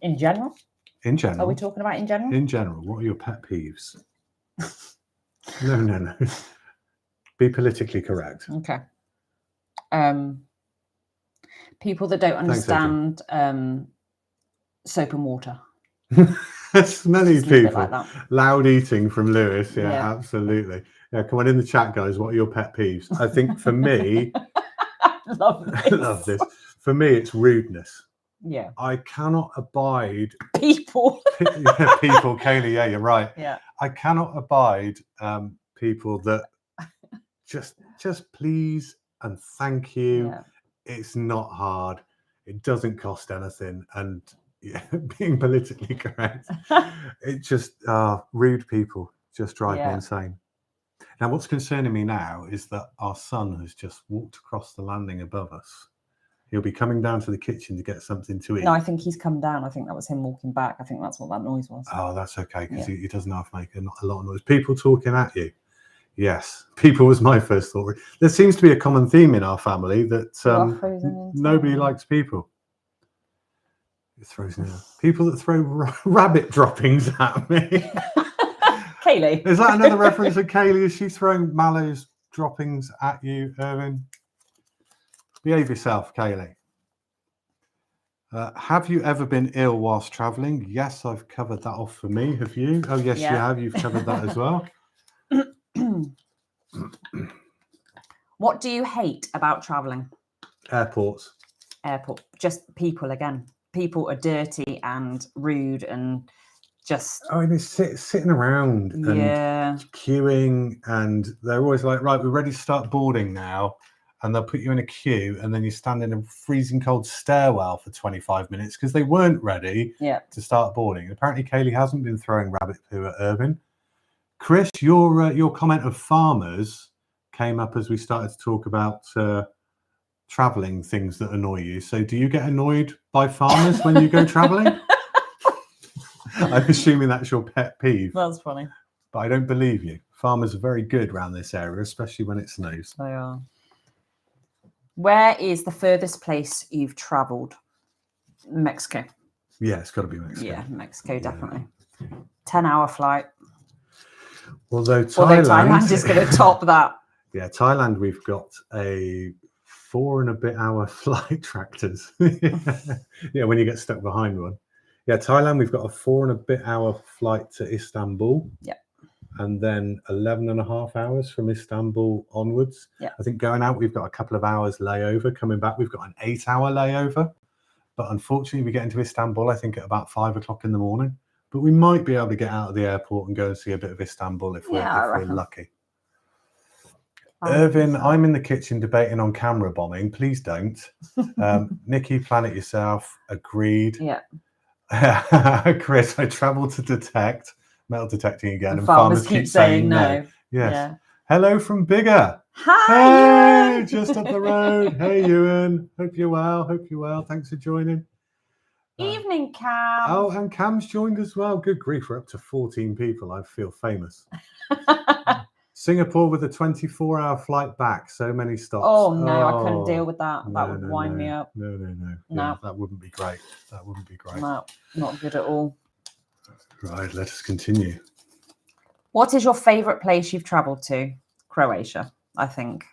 In general? In general. Are we talking about in general? In general, what are your pet peeves? No. Be politically correct. Okay. People that don't understand soap and water. Smelly people. Like that. Loud eating from Lewis. Yeah, absolutely. Yeah, come on in the chat, guys. What are your pet peeves? I think for me, love this. For me, it's rudeness. Yeah. I cannot abide people. People, Kaylee. Yeah, you're right. Yeah. I cannot abide people that just please and thank you. Yeah. It's not hard. It doesn't cost anything, and being politically correct, it just rude people just drive me insane. Now, what's concerning me now is that our son has just walked across the landing above us. He'll be coming down to the kitchen to get something to eat. No, I think he's come down. I think that was him walking back. I think that's what that noise was. Oh, that's okay, because he doesn't have to make a lot of noise. People talking at you. Yes, people was my first thought. There seems to be a common theme in our family that nobody likes people. People that throw rabbit droppings at me. Kaylee. Is that another reference to Kaylee? Is she throwing mallows droppings at you, Irvin? Behave yourself, Kaylee. Have you ever been ill whilst travelling? Yes, I've covered that off for me. Have you? Oh, yes, you have. You've covered that as well. What do you hate about travelling? Airports. Just people again. People are dirty and rude and just sitting around and queuing, and they're always like, right, we're ready to start boarding now, and they'll put you in a queue, and then you stand in a freezing cold stairwell for 25 minutes because they weren't ready to start boarding. Apparently Kaylee hasn't been throwing rabbit poo at Irvin. Chris, your comment of farmers came up as we started to talk about traveling things that annoy you. So do you get annoyed by farmers when you go traveling? I'm assuming that's your pet peeve. That's funny. But I don't believe you. Farmers are very good around this area, especially when it snows. They are. Where is the furthest place you've travelled? Mexico. Yeah, it's got to be Mexico. Yeah, Mexico, definitely. 10-hour flight. Although Thailand is going to top that. Yeah, Thailand, we've got a 4 and a bit hour flight, tractors. Yeah, when you get stuck behind one. Yeah, Thailand, we've got a 4 and a bit hour flight to Istanbul. Yeah. And then 11 and a half hours from Istanbul onwards. Yeah. I think going out, we've got a couple of hours layover. Coming back, we've got an 8-hour layover. But unfortunately, we get into Istanbul, I think, at about 5 o'clock in the morning. But we might be able to get out of the airport and go and see a bit of Istanbul if we're lucky. Irvin, I'm in the kitchen debating on camera bombing. Please don't. Nikki, plan it yourself. Agreed. Yeah. Chris, I travel to detect. Metal detecting again. And farmers keep saying no. Yes. Hello from Bigger. Hi, Ewan. Just up the road. Hey, Ewan. Hope you're well. Thanks for joining. Evening, Cam. Oh, and Cam's joined as well. Good grief, we're up to 14 people. I feel famous. Singapore with a 24-hour flight back. So many stops. Oh, no, I couldn't deal with that. That would wind me up. No. No. Yeah, that wouldn't be great. No, not good at all. Right, let us continue. What is your favourite place you've travelled to? Croatia, I think,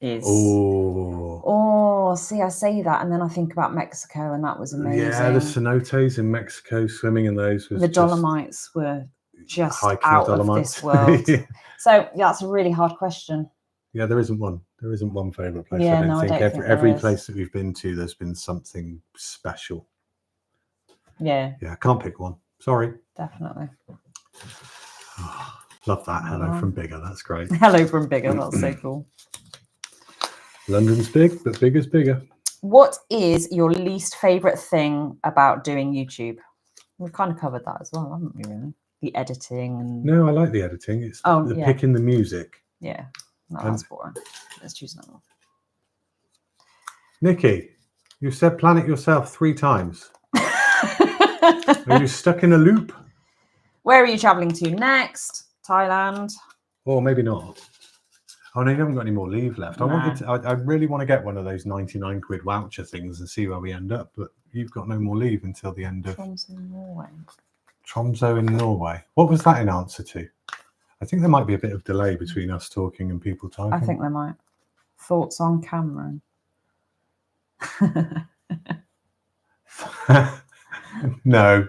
is. Oh, see, I say that, and then I think about Mexico, and that was amazing. Yeah, the cenotes in Mexico, swimming in those was the Dolomites were just hiking out Dolomites. of this world. Yeah. So that's a really hard question. Yeah, there isn't one. There isn't one favourite place. Yeah, I don't think every there is. place that we've been to, there's been something special. Yeah. Yeah, I can't pick one. Sorry. Definitely. Oh, love that. Hello from Bigger. That's great. Hello from Bigger. That's so cool. London's big, but Bigger's bigger. What is your least favourite thing about doing YouTube? We've kind of covered that as well, haven't we, really? The editing. And... No, I like the editing. It's the picking the music. Yeah. No, that's boring. Let's choose another one. Nikki, you said plan it yourself 3 times. Are you stuck in a loop? Where are you travelling to next? Thailand? Or maybe not. Oh no, you haven't got any more leave left. No. I really want to get one of those 99 quid voucher things and see where we end up, but you've got no more leave until the end of Tromsø in Norway. What was that in answer to? I think there might be a bit of delay between us talking and people typing. I think there might. Thoughts on Cameron? No.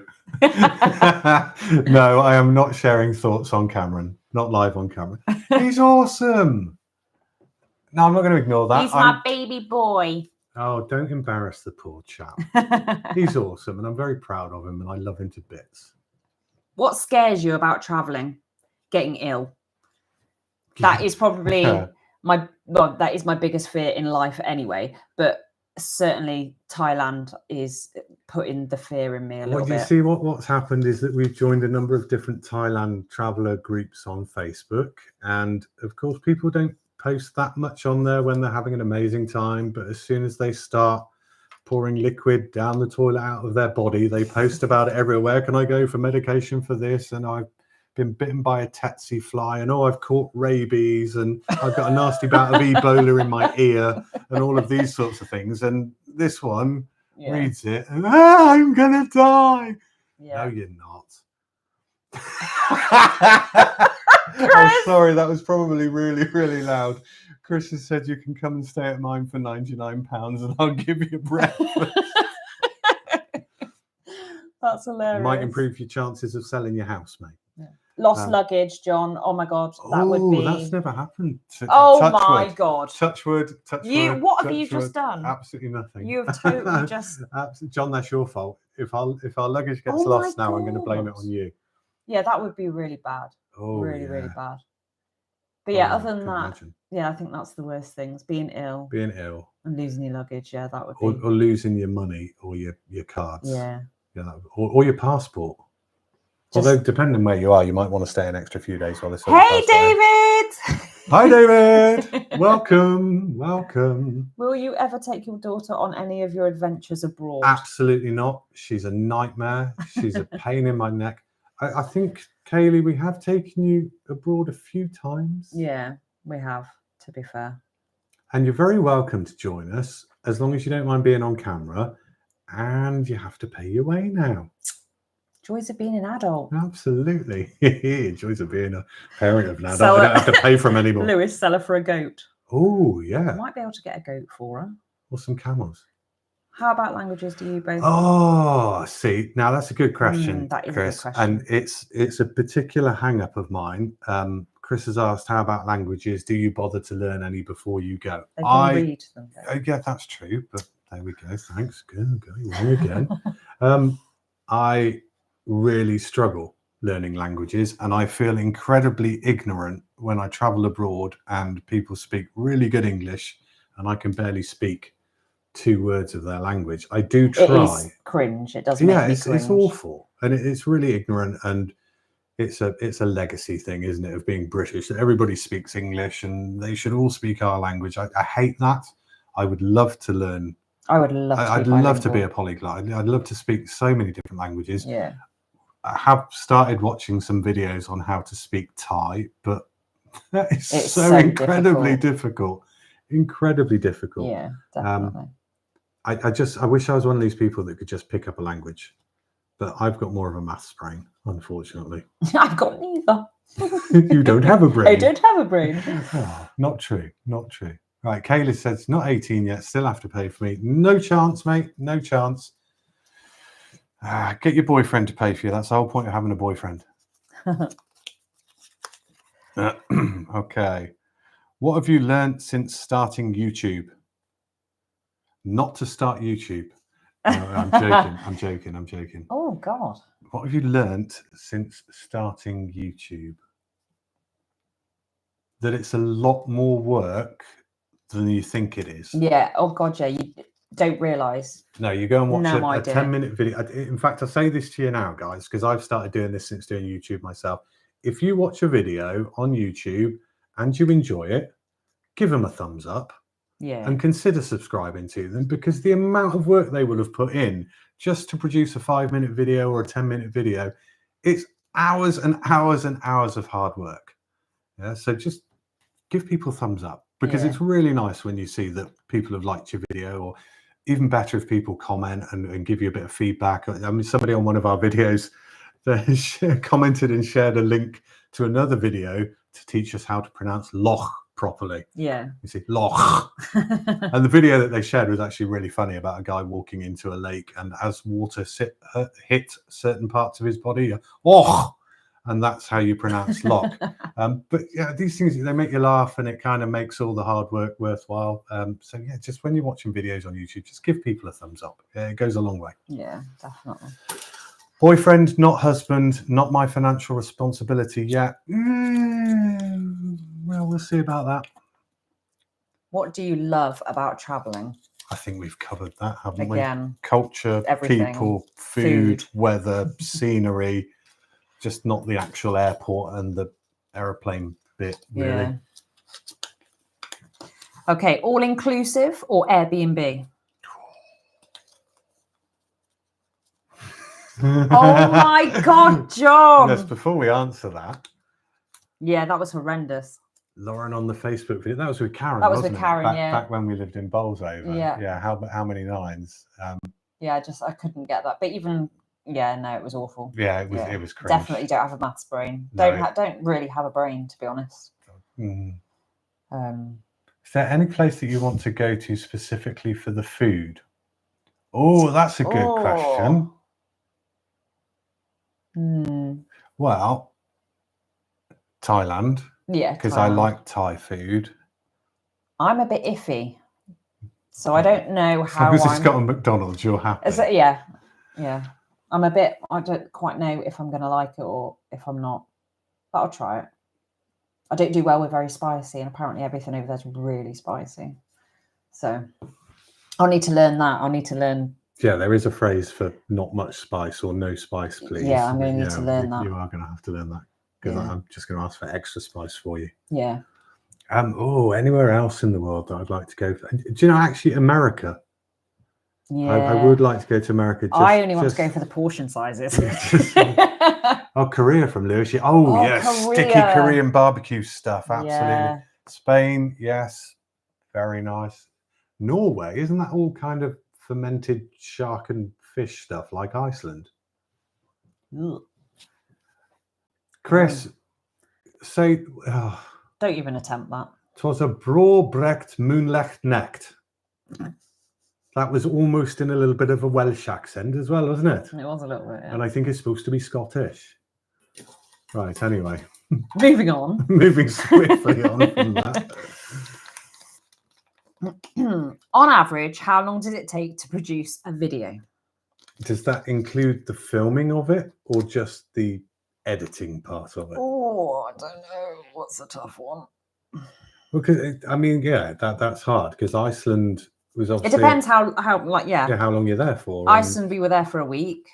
No, I am not sharing thoughts on Cameron. Not live on camera. He's awesome. No, I'm not going to ignore that. He's my baby boy. Oh, don't embarrass the poor chap. He's awesome, and I'm very proud of him, and I love him to bits. What scares you about traveling? Getting ill. That is probably that is my biggest fear in life anyway, but certainly Thailand is putting the fear in me a little bit. You see what's happened is that we've joined a number of different Thailand traveller groups on Facebook, and of course people don't post that much on there when they're having an amazing time, but as soon as they start pouring liquid down the toilet out of their body, they post about it everywhere. Can I go for medication for this? And I've been bitten by a tsetse fly, and I've caught rabies, and I've got a nasty bout of Ebola in my ear, and all of these sorts of things. And this one reads it, and I'm gonna die. No, you're not. I'm sorry, that was probably really, really loud. Chris has said you can come and stay at mine for £99, and I'll give you breakfast. That's hilarious. Might improve your chances of selling your house, mate. Lost luggage, John. Oh my God, that would be. That's never happened. God. Touch wood. What have you just done? Absolutely nothing. You have totally just. John, that's your fault. If our luggage gets lost now, I'm going to blame it on you. Yeah, that would be really bad. Really bad. But yeah, other than that, I think that's the worst things: being ill, and losing your luggage. Yeah, that would be. Or losing your money or your cards. Yeah. Or your passport. Although, depending where you are, you might want to stay an extra few days while this. Hey, David! Hi, David! Welcome. Will you ever take your daughter on any of your adventures abroad? Absolutely not. She's a nightmare. She's a pain in my neck. I think, Kaylee, we have taken you abroad a few times. Yeah, we have, to be fair. And you're very welcome to join us, as long as you don't mind being on camera. And you have to pay your way now. Joys of being an adult. Absolutely. Joys of being a parent of an adult. I don't have to pay for them anymore. Lewis, sell her for a goat. Oh, yeah. I might be able to get a goat for her. Or some camels. How about languages do you both? Oh, see, now that's a good question, that is Chris. a good question. And it's a particular hang-up of mine. Chris has asked, how about languages? Do you bother to learn any before you go? They can read them. Yeah, that's true. But there we go. Thanks. Good. Going wrong again. I really struggle learning languages, and I feel incredibly ignorant when I travel abroad and people speak really good English and I can barely speak 2 words of their language. I do try. It is cringe. It does make me cringe. It's awful, and it's really ignorant, and it's a legacy thing, isn't it, of being British? Everybody speaks English and they should all speak our language. I hate that. I would love to learn. I would love to. I'd love to be a polyglot. I'd love to speak so many different languages. Yeah. I have started watching some videos on how to speak Thai, but that is so incredibly difficult. Incredibly difficult. Yeah, definitely. I wish I was one of these people that could just pick up a language, but I've got more of a maths brain, unfortunately. I've got neither. You don't have a brain. I don't have a brain. Oh, not true. Not true. Right, Kayla says, not 18 yet, still have to pay for me. No chance, mate. No chance. Get your boyfriend to pay for you. That's the whole point of having a boyfriend. Okay. What have you learned since starting YouTube? Not to start YouTube. No, I'm joking. I'm joking. Oh, God. What have you learnt since starting YouTube? That it's a lot more work than you think it is. Yeah. Oh, God, yeah. You don't realise. No, you go and watch a 10-minute video. In fact, I say this to you now, guys, because I've started doing this since doing YouTube myself. If you watch a video on YouTube and you enjoy it, give them a thumbs up. Yeah. And consider subscribing to them, because the amount of work they will have put in just to produce a 5-minute video or a 10-minute video, it's hours and hours and hours of hard work. Yeah, so just give people a thumbs up, because it's really nice when you see that people have liked your video, or even better if people comment and give you a bit of feedback. I mean, somebody on one of our videos commented and shared a link to another video to teach us how to pronounce loch properly. Yeah. You see, loch. And the video that they shared was actually really funny, about a guy walking into a lake, and as water hit certain parts of his body, oh, and that's how you pronounce loch. But yeah, these things, they make you laugh, and it kind of makes all the hard work worthwhile. So yeah, just when you're watching videos on YouTube, just give people a thumbs up. Yeah, it goes a long way. Yeah, definitely. Boyfriend, not husband, not my financial responsibility yet. Well, we'll see about that. What do you love about traveling? I think we've covered that, haven't we? Culture, everything. people, food, weather, scenery, just not the actual airport and the aeroplane bit, really. Yeah. Okay, all-inclusive or Airbnb? Oh my God, John! Yes, before we answer that. Yeah, that was horrendous. Lauren on the Facebook video. That was with Karen. That was with Karen, back when we lived in Bolsover. Yeah. Yeah. How many nines? Yeah, I couldn't get that. But even no, it was awful. Yeah, it was cringe. Definitely don't have a maths brain. Don't really have a brain, to be honest. Is there any place that you want to go to specifically for the food? Oh, that's a good question. Well, Thailand. Yeah, because I like Thai food. I'm a bit iffy, so I don't know how. As long as it's got a McDonald's, you're happy. Yeah. I'm a bit. I don't quite know if I'm going to like it or if I'm not, but I'll try it. I don't do well with very spicy, and apparently everything over there's really spicy. So I'll need to learn that. I'll need to learn. Yeah, there is a phrase for not much spice or no spice, please. Yeah, I'm going to need to learn that. You are going to have to learn that. Because I'm just going to ask for extra spice for you. Yeah. Anywhere else in the world that I'd like to go? Do you know, actually, America? Yeah. I would like to go to America. I only want to go for the portion sizes. Korea from Lewis. Oh yes, Korea. Sticky Korean barbecue stuff. Absolutely. Yeah. Spain, yes, very nice. Norway, isn't that all kind of fermented shark and fish stuff like Iceland? Ugh. Chris, say... don't even attempt that. 'Twas a bro-brecht moonlicht nacht. That was almost in a little bit of a Welsh accent as well, wasn't it? It was a little bit, yeah. And I think it's supposed to be Scottish. Right, anyway. Moving on. Moving swiftly on from that. On average, how long does it take to produce a video? Does that include the filming of it or just the editing part of it? Oh, I don't know. What's a tough one? Because I mean, yeah, that's hard because Iceland was obviously. It depends how how long you're there for. Iceland, we were there for a week.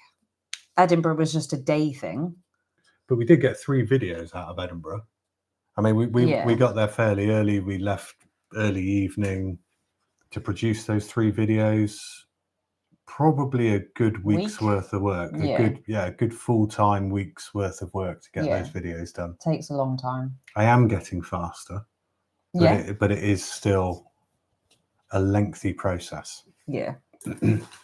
Edinburgh was just a day thing. but we did get 3 videos out of Edinburgh. I mean, we got there fairly early. We left early evening to produce those 3 videos. Probably a good week's worth of work. A good full-time week's worth of work to get those videos done. Takes a long time. I am getting faster, but it is still a lengthy process. Yeah.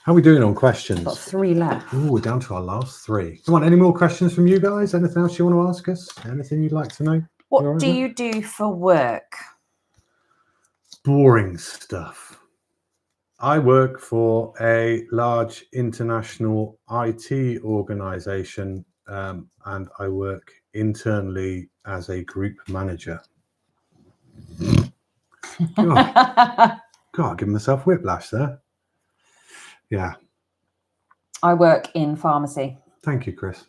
How are we doing on questions? We've got 3 left. Oh, we're down to our last 3. Come on, any more questions from you guys? Anything else you want to ask us? Anything you'd like to know? What do you do for work? Boring stuff. I work for a large international IT organization, and I work internally as a group manager. God, giving myself whiplash there. Yeah. I work in pharmacy. Thank you, Chris.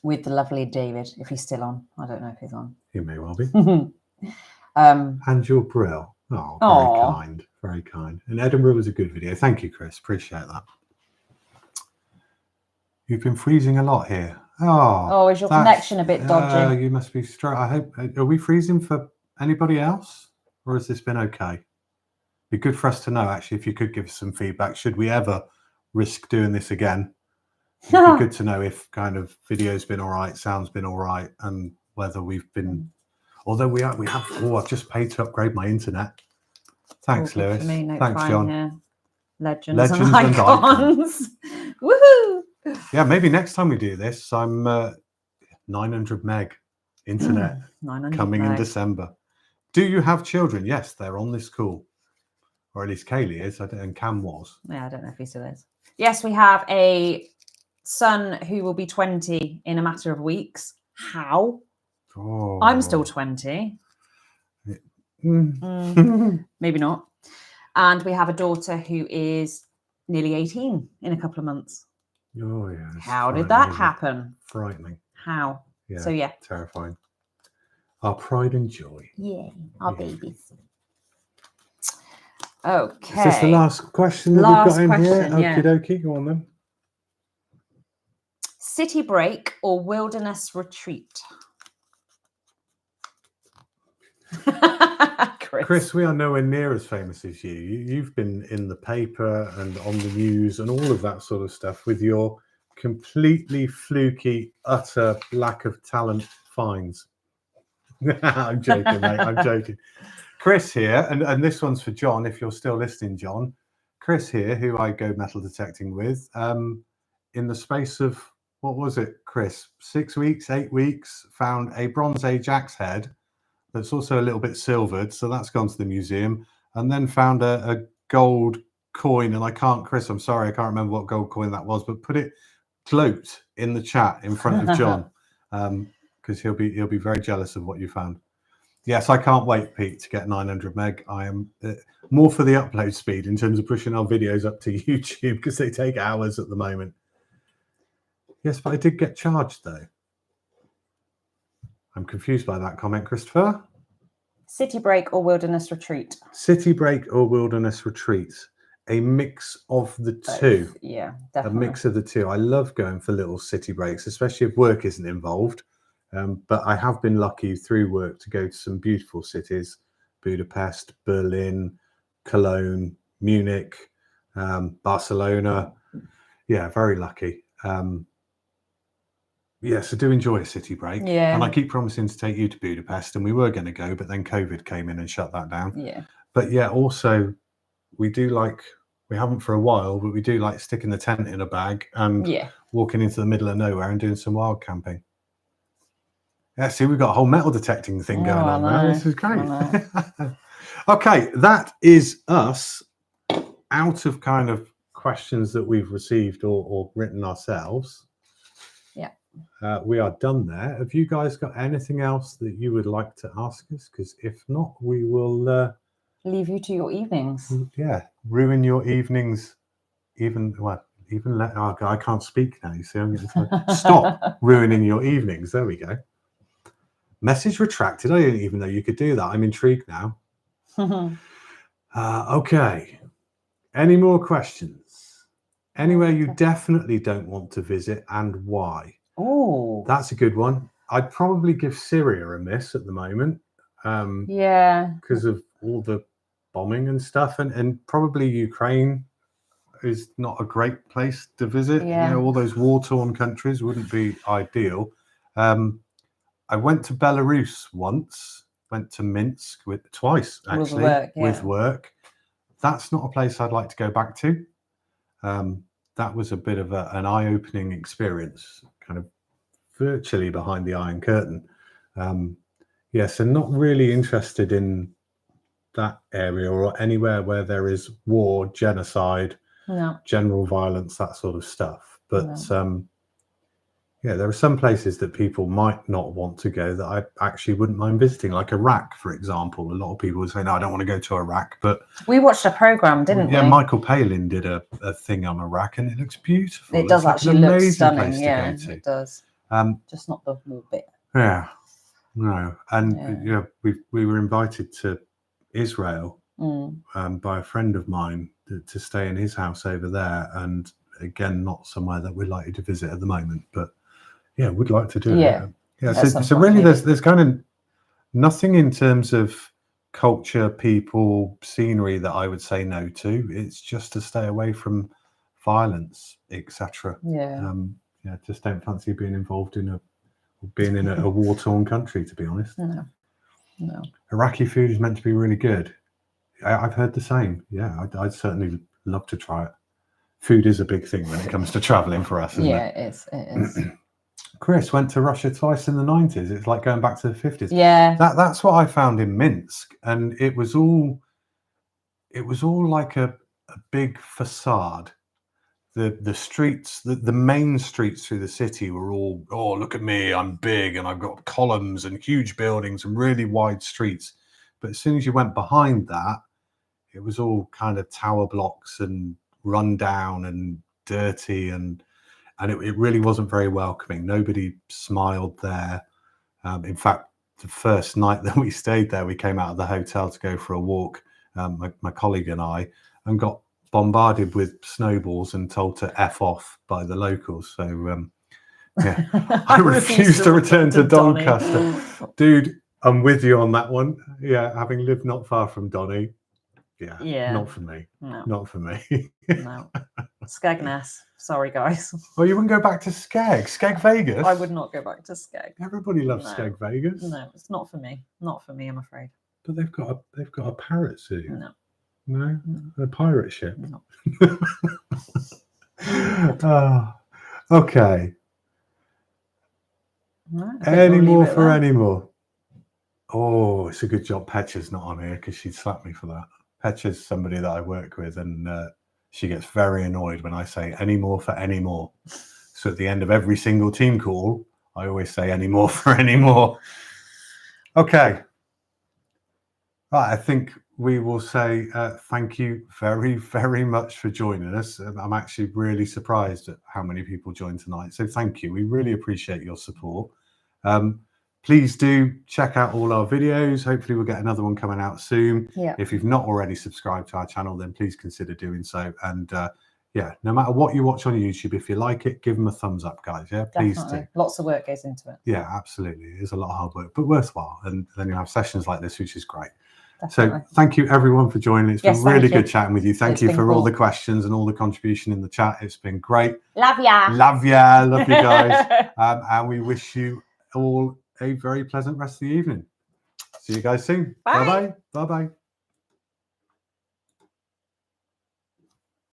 With the lovely David, if he's still on. I don't know if he's on. He may well be. And your brill. Oh, very kind. Very kind. And Edinburgh was a good video. Thank you, Chris. Appreciate that. You've been freezing a lot here. Oh, is your connection a bit dodgy? You must be straight. I hope. Are we freezing for anybody else? Or has this been okay? Be good for us to know, actually, if you could give us some feedback. Should we ever risk doing this again? It'd be good to know if kind of video's been all right, sound's been all right, and whether we've been... Although we have... Oh, I've just paid to upgrade my internet. Thanks, Lewis. Thanks, John. Yeah. Legends and icons. Woohoo! Yeah, maybe next time we do this, I'm 900 meg internet 900 coming meg. in December. Do you have children? Yes, they're on this call. Or at least Kaylee is, and Cam was. Yeah, I don't know if he still is. Yes, we have a son who will be 20 in a matter of weeks. How? Oh. I'm still 20. Maybe not. And we have a daughter who is nearly 18 in a couple of months. Oh, yeah. How did that happen? Frightening. How? Yeah. So, yeah. Terrifying. Our pride and joy. Yeah, our babies. Okay. Is this the last question that we've got in here? Okie dokie, go on then. City break or wilderness retreat? Chris, we are nowhere near as famous as you. You've been in the paper and on the news and all of that sort of stuff with your completely fluky, utter lack of talent finds. I'm joking, mate. I'm joking. Chris here, and this one's for John, if you're still listening, John. Chris here, who I go metal detecting with, in the space of, what was it, Chris? 6 weeks, 8 weeks, found a Bronze Age axe head that's also a little bit silvered, so that's gone to the museum, and then found a gold coin, and Chris, I'm sorry, I can't remember what gold coin that was, but put it gloat in the chat in front of John, because he'll be very jealous of what you found. Yes, I can't wait, Pete, to get 900 meg. I am more for the upload speed in terms of pushing our videos up to YouTube because they take hours at the moment. Yes, but I did get charged, though. I'm confused by that comment, Christopher. City break or wilderness retreat? City break or wilderness retreat. A mix of the two. Yeah, definitely. A mix of the two. I love going for little city breaks, especially if work isn't involved. But I have been lucky through work to go to some beautiful cities: Budapest, Berlin, Cologne, Munich, Barcelona. Yeah, very lucky. Yeah, so do enjoy a city break. Yeah. And I keep promising to take you to Budapest, and we were going to go, but then COVID came in and shut that down. Yeah. But yeah, also we haven't for a while, but we do like sticking the tent in a bag and walking into the middle of nowhere and doing some wild camping. Yeah, see, we've got a whole metal detecting thing going on now. This is great. Okay, that is us out of kind of questions that we've received or written ourselves. Yeah. We are done there. Have you guys got anything else that you would like to ask us? Because if not, we will leave you to your evenings. Yeah, ruin your evenings. I can't speak now. You see, I'm getting stop ruining your evenings. There we go. Message retracted. I didn't even know you could do that. I'm intrigued now. Okay. Any more questions? Anywhere you definitely don't want to visit and why? Oh, That's a good one. I'd probably give Syria a miss at the moment. yeah. Because of all the bombing and stuff, and probably Ukraine is not a great place to visit. Yeah. You know, all those war-torn countries wouldn't be ideal. I went to Belarus once, went to Minsk twice actually with work. That's not a place I'd like to go back to. That was a bit of an eye-opening experience, kind of virtually behind the Iron Curtain. So not really interested in that area or anywhere where there is war, genocide, general violence, that sort of stuff. But there are some places that people might not want to go that I actually wouldn't mind visiting, like Iraq, for example. A lot of people would say, no, I don't want to go to Iraq. But we watched a program, didn't we? Yeah, Michael Palin did a thing on Iraq, and it looks beautiful. It does actually look stunning. Yeah, to go to. It does. Just not the war bit. Yeah, no. And we were invited to Israel by a friend of mine to stay in his house over there, and again, not somewhere that we're likely to visit at the moment, but yeah, would like to do it. So really there's kind of nothing in terms of culture, people, scenery that I would say no to. It's just to stay away from violence, etc. Just don't fancy being involved in a war-torn country, to be honest. No. Iraqi food is meant to be really good. I've heard the same. Yeah, I'd certainly love to try it. Food is a big thing when it comes to traveling for us, isn't it? It is. Chris went to Russia twice in the 90s. It's like going back to the 50s. Yeah. That's what I found in Minsk. And it was all like a big facade. The streets, the main streets through the city were all, oh, look at me, I'm big and I've got columns and huge buildings and really wide streets. But as soon as you went behind that, it was all kind of tower blocks and run down and dirty, and it really wasn't very welcoming. Nobody smiled there. In fact, the first night that we stayed there, we came out of the hotel to go for a walk, my colleague and I, and got bombarded with snowballs and told to F off by the locals. So I refused to return to Doncaster. Dude, I'm with you on that one. Yeah, having lived not far from Donny. Yeah. Not for me. No. Not for me. No. Skegness. Sorry, guys. Oh, you wouldn't go back to Skeg Vegas? I would not go back to Skeg. Everybody loves Skeg Vegas. No, it's not for me. Not for me, I'm afraid. But they've got a parrot zoo. No. A pirate ship. No. Okay. Any more? Oh, it's a good job Petra's not on here, because she'd slap me for that. Petra's somebody that I work with, and she gets very annoyed when I say any more for any more. So at the end of every single team call, I always say any more for any more. Okay. Right, I think we will say thank you very, very much for joining us. I'm actually really surprised at how many people joined tonight. So thank you. We really appreciate your support. Please do check out all our videos. Hopefully we'll get another one coming out soon. Yeah. If you've not already subscribed to our channel, then please consider doing so. And no matter what you watch on YouTube, if you like it, give them a thumbs up, guys. Yeah, please do. Lots of work goes into it. Yeah, absolutely. It is a lot of hard work, but worthwhile. And then you'll have sessions like this, which is great. Definitely. So thank you everyone for joining. It's been really good chatting with you. Thank you for all the questions and all the contribution in the chat. It's been great. Love ya. Love ya. Love you guys. And we wish you all a very pleasant rest of the evening. See you guys soon. Bye. Bye-bye. Bye-bye.